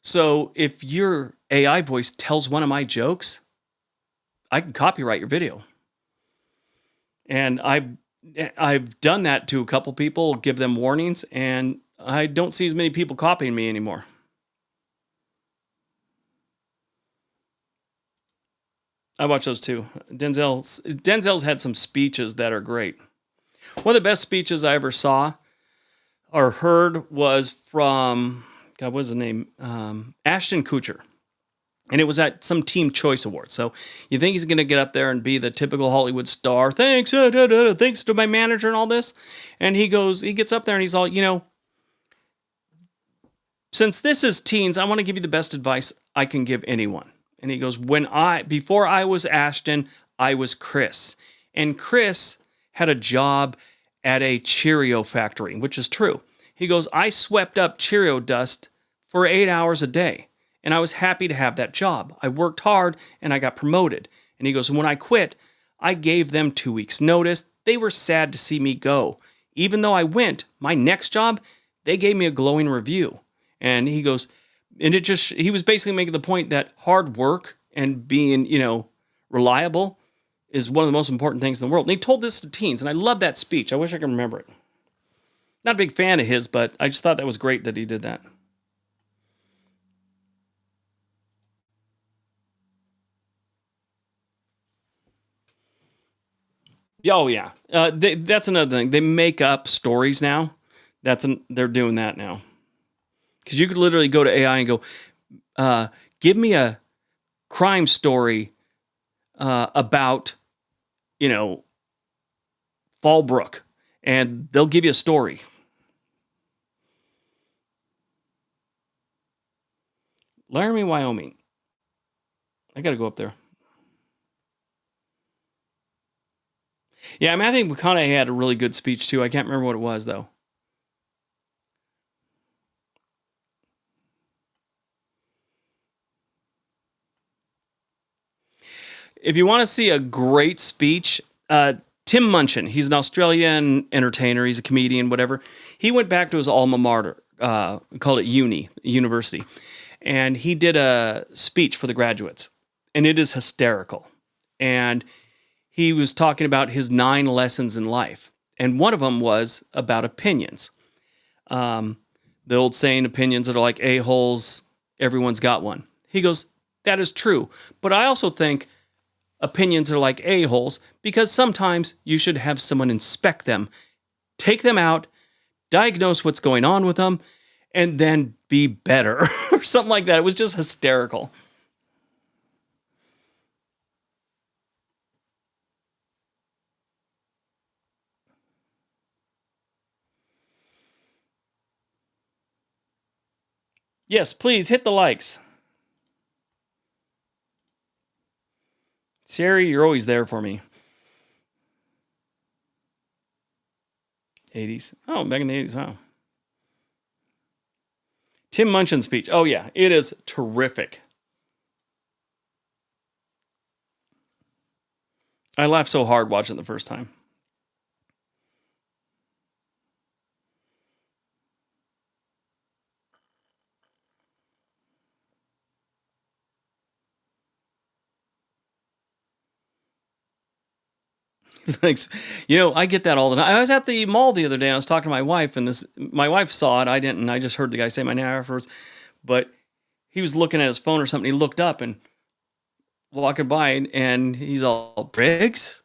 So if your AI voice tells one of my jokes, I can copyright your video. And I've done that to a couple people, give them warnings, and I don't see as many people copying me anymore. I watch those too. Denzel's had some speeches that are great. One of the best speeches I ever saw or heard was from God, what's his name? Ashton Kutcher. And it was at some Teen Choice Awards. So you think he's going to get up there and be the typical Hollywood star? Thanks, thanks to my manager and all this. And he gets up there and he's all, since this is teens, I want to give you the best advice I can give anyone. And he goes, before I was Ashton, I was Chris. And Chris had a job at a Cheerio factory, which is true. He goes, I swept up Cheerio dust for 8 hours a day. And I was happy to have that job. I worked hard and I got promoted. And he goes, when I quit, I gave them 2 weeks notice. They were sad to see me go. Even though I went, my next job, they gave me a glowing review. And he goes, and he was basically making the point that hard work and being, reliable is one of the most important things in the world. And he told this to teens. And I love that speech. I wish I could remember it. Not a big fan of his, but I just thought that was great that he did that. Oh yeah, that's another thing. They make up stories now. They're doing that now because you could literally go to AI and go, "Give me a crime story about you know Fallbrook," and they'll give you a story. Laramie, Wyoming. I got to go up there. Yeah, Matthew McConaughey had a really good speech too. I can't remember what it was though. If you want to see a great speech, Tim Munchin, he's an Australian entertainer. He's a comedian, whatever. He went back to his alma mater, called it university, and he did a speech for the graduates, and it is hysterical. And he was talking about his 9 lessons in life, and one of them was about opinions. Um, the old saying, opinions that are like a-holes, everyone's got one. He goes, that is true. But I also think opinions are like a-holes because sometimes you should have someone inspect them, take them out, diagnose what's going on with them, and then be better or something like that. It was just hysterical. Yes, please hit the likes. Sherry, you're always there for me. 80s. Oh, back in the 80s. Wow. Tim Munchin's speech. Oh, yeah. It is terrific. I laughed so hard watching it the first time. Thanks. You know, I get that all the time. I was at the mall the other day. I was talking to my wife, and my wife saw it. I didn't. And I just heard the guy say my name afterwards. But he was looking at his phone or something. He looked up and walking by, and he's all, Briggs?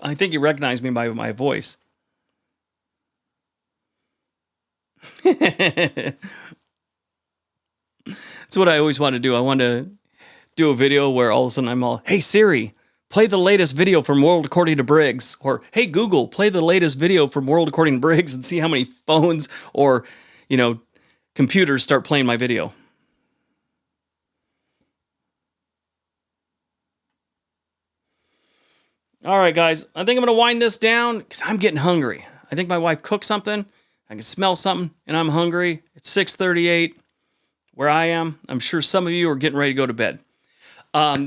I think he recognized me by my voice. That's what I always want to do. I want to do a video where all of a sudden I'm all, hey Siri, play the latest video from World According to Briggs. Or, hey Google, play the latest video from World According to Briggs, and see how many phones or, computers start playing my video. All right, guys, I think I'm going to wind this down because I'm getting hungry. I think my wife cooked something. I can smell something, and I'm hungry. It's 6:38 where I am. I'm sure some of you are getting ready to go to bed.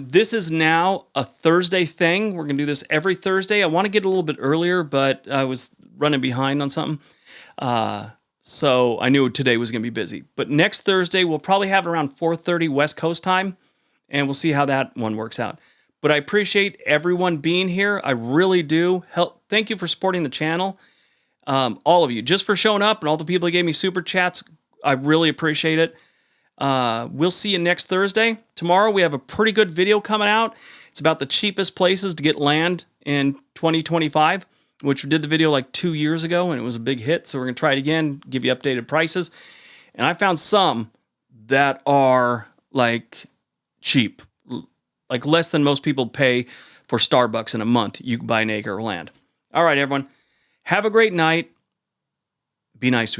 This is now a Thursday thing. We're going to do this every Thursday. I want to get a little bit earlier, but I was running behind on something. So I knew today was going to be busy. But next Thursday, we'll probably have it around 4:30 West Coast time, and we'll see how that one works out. But I appreciate everyone being here. I really do. Thank you for supporting the channel. All of you, just for showing up, and all the people that gave me super chats. I really appreciate it. We'll see you next Thursday. Tomorrow we have a pretty good video coming out. It's about the cheapest places to get land in 2025, which we did the video like 2 years ago, and it was a big hit. So we're going to try it again, give you updated prices. And I found some that are like cheap, like less than most people pay for Starbucks in a month. You can buy an acre of land. All right, everyone. Have a great night. Be nice to each other.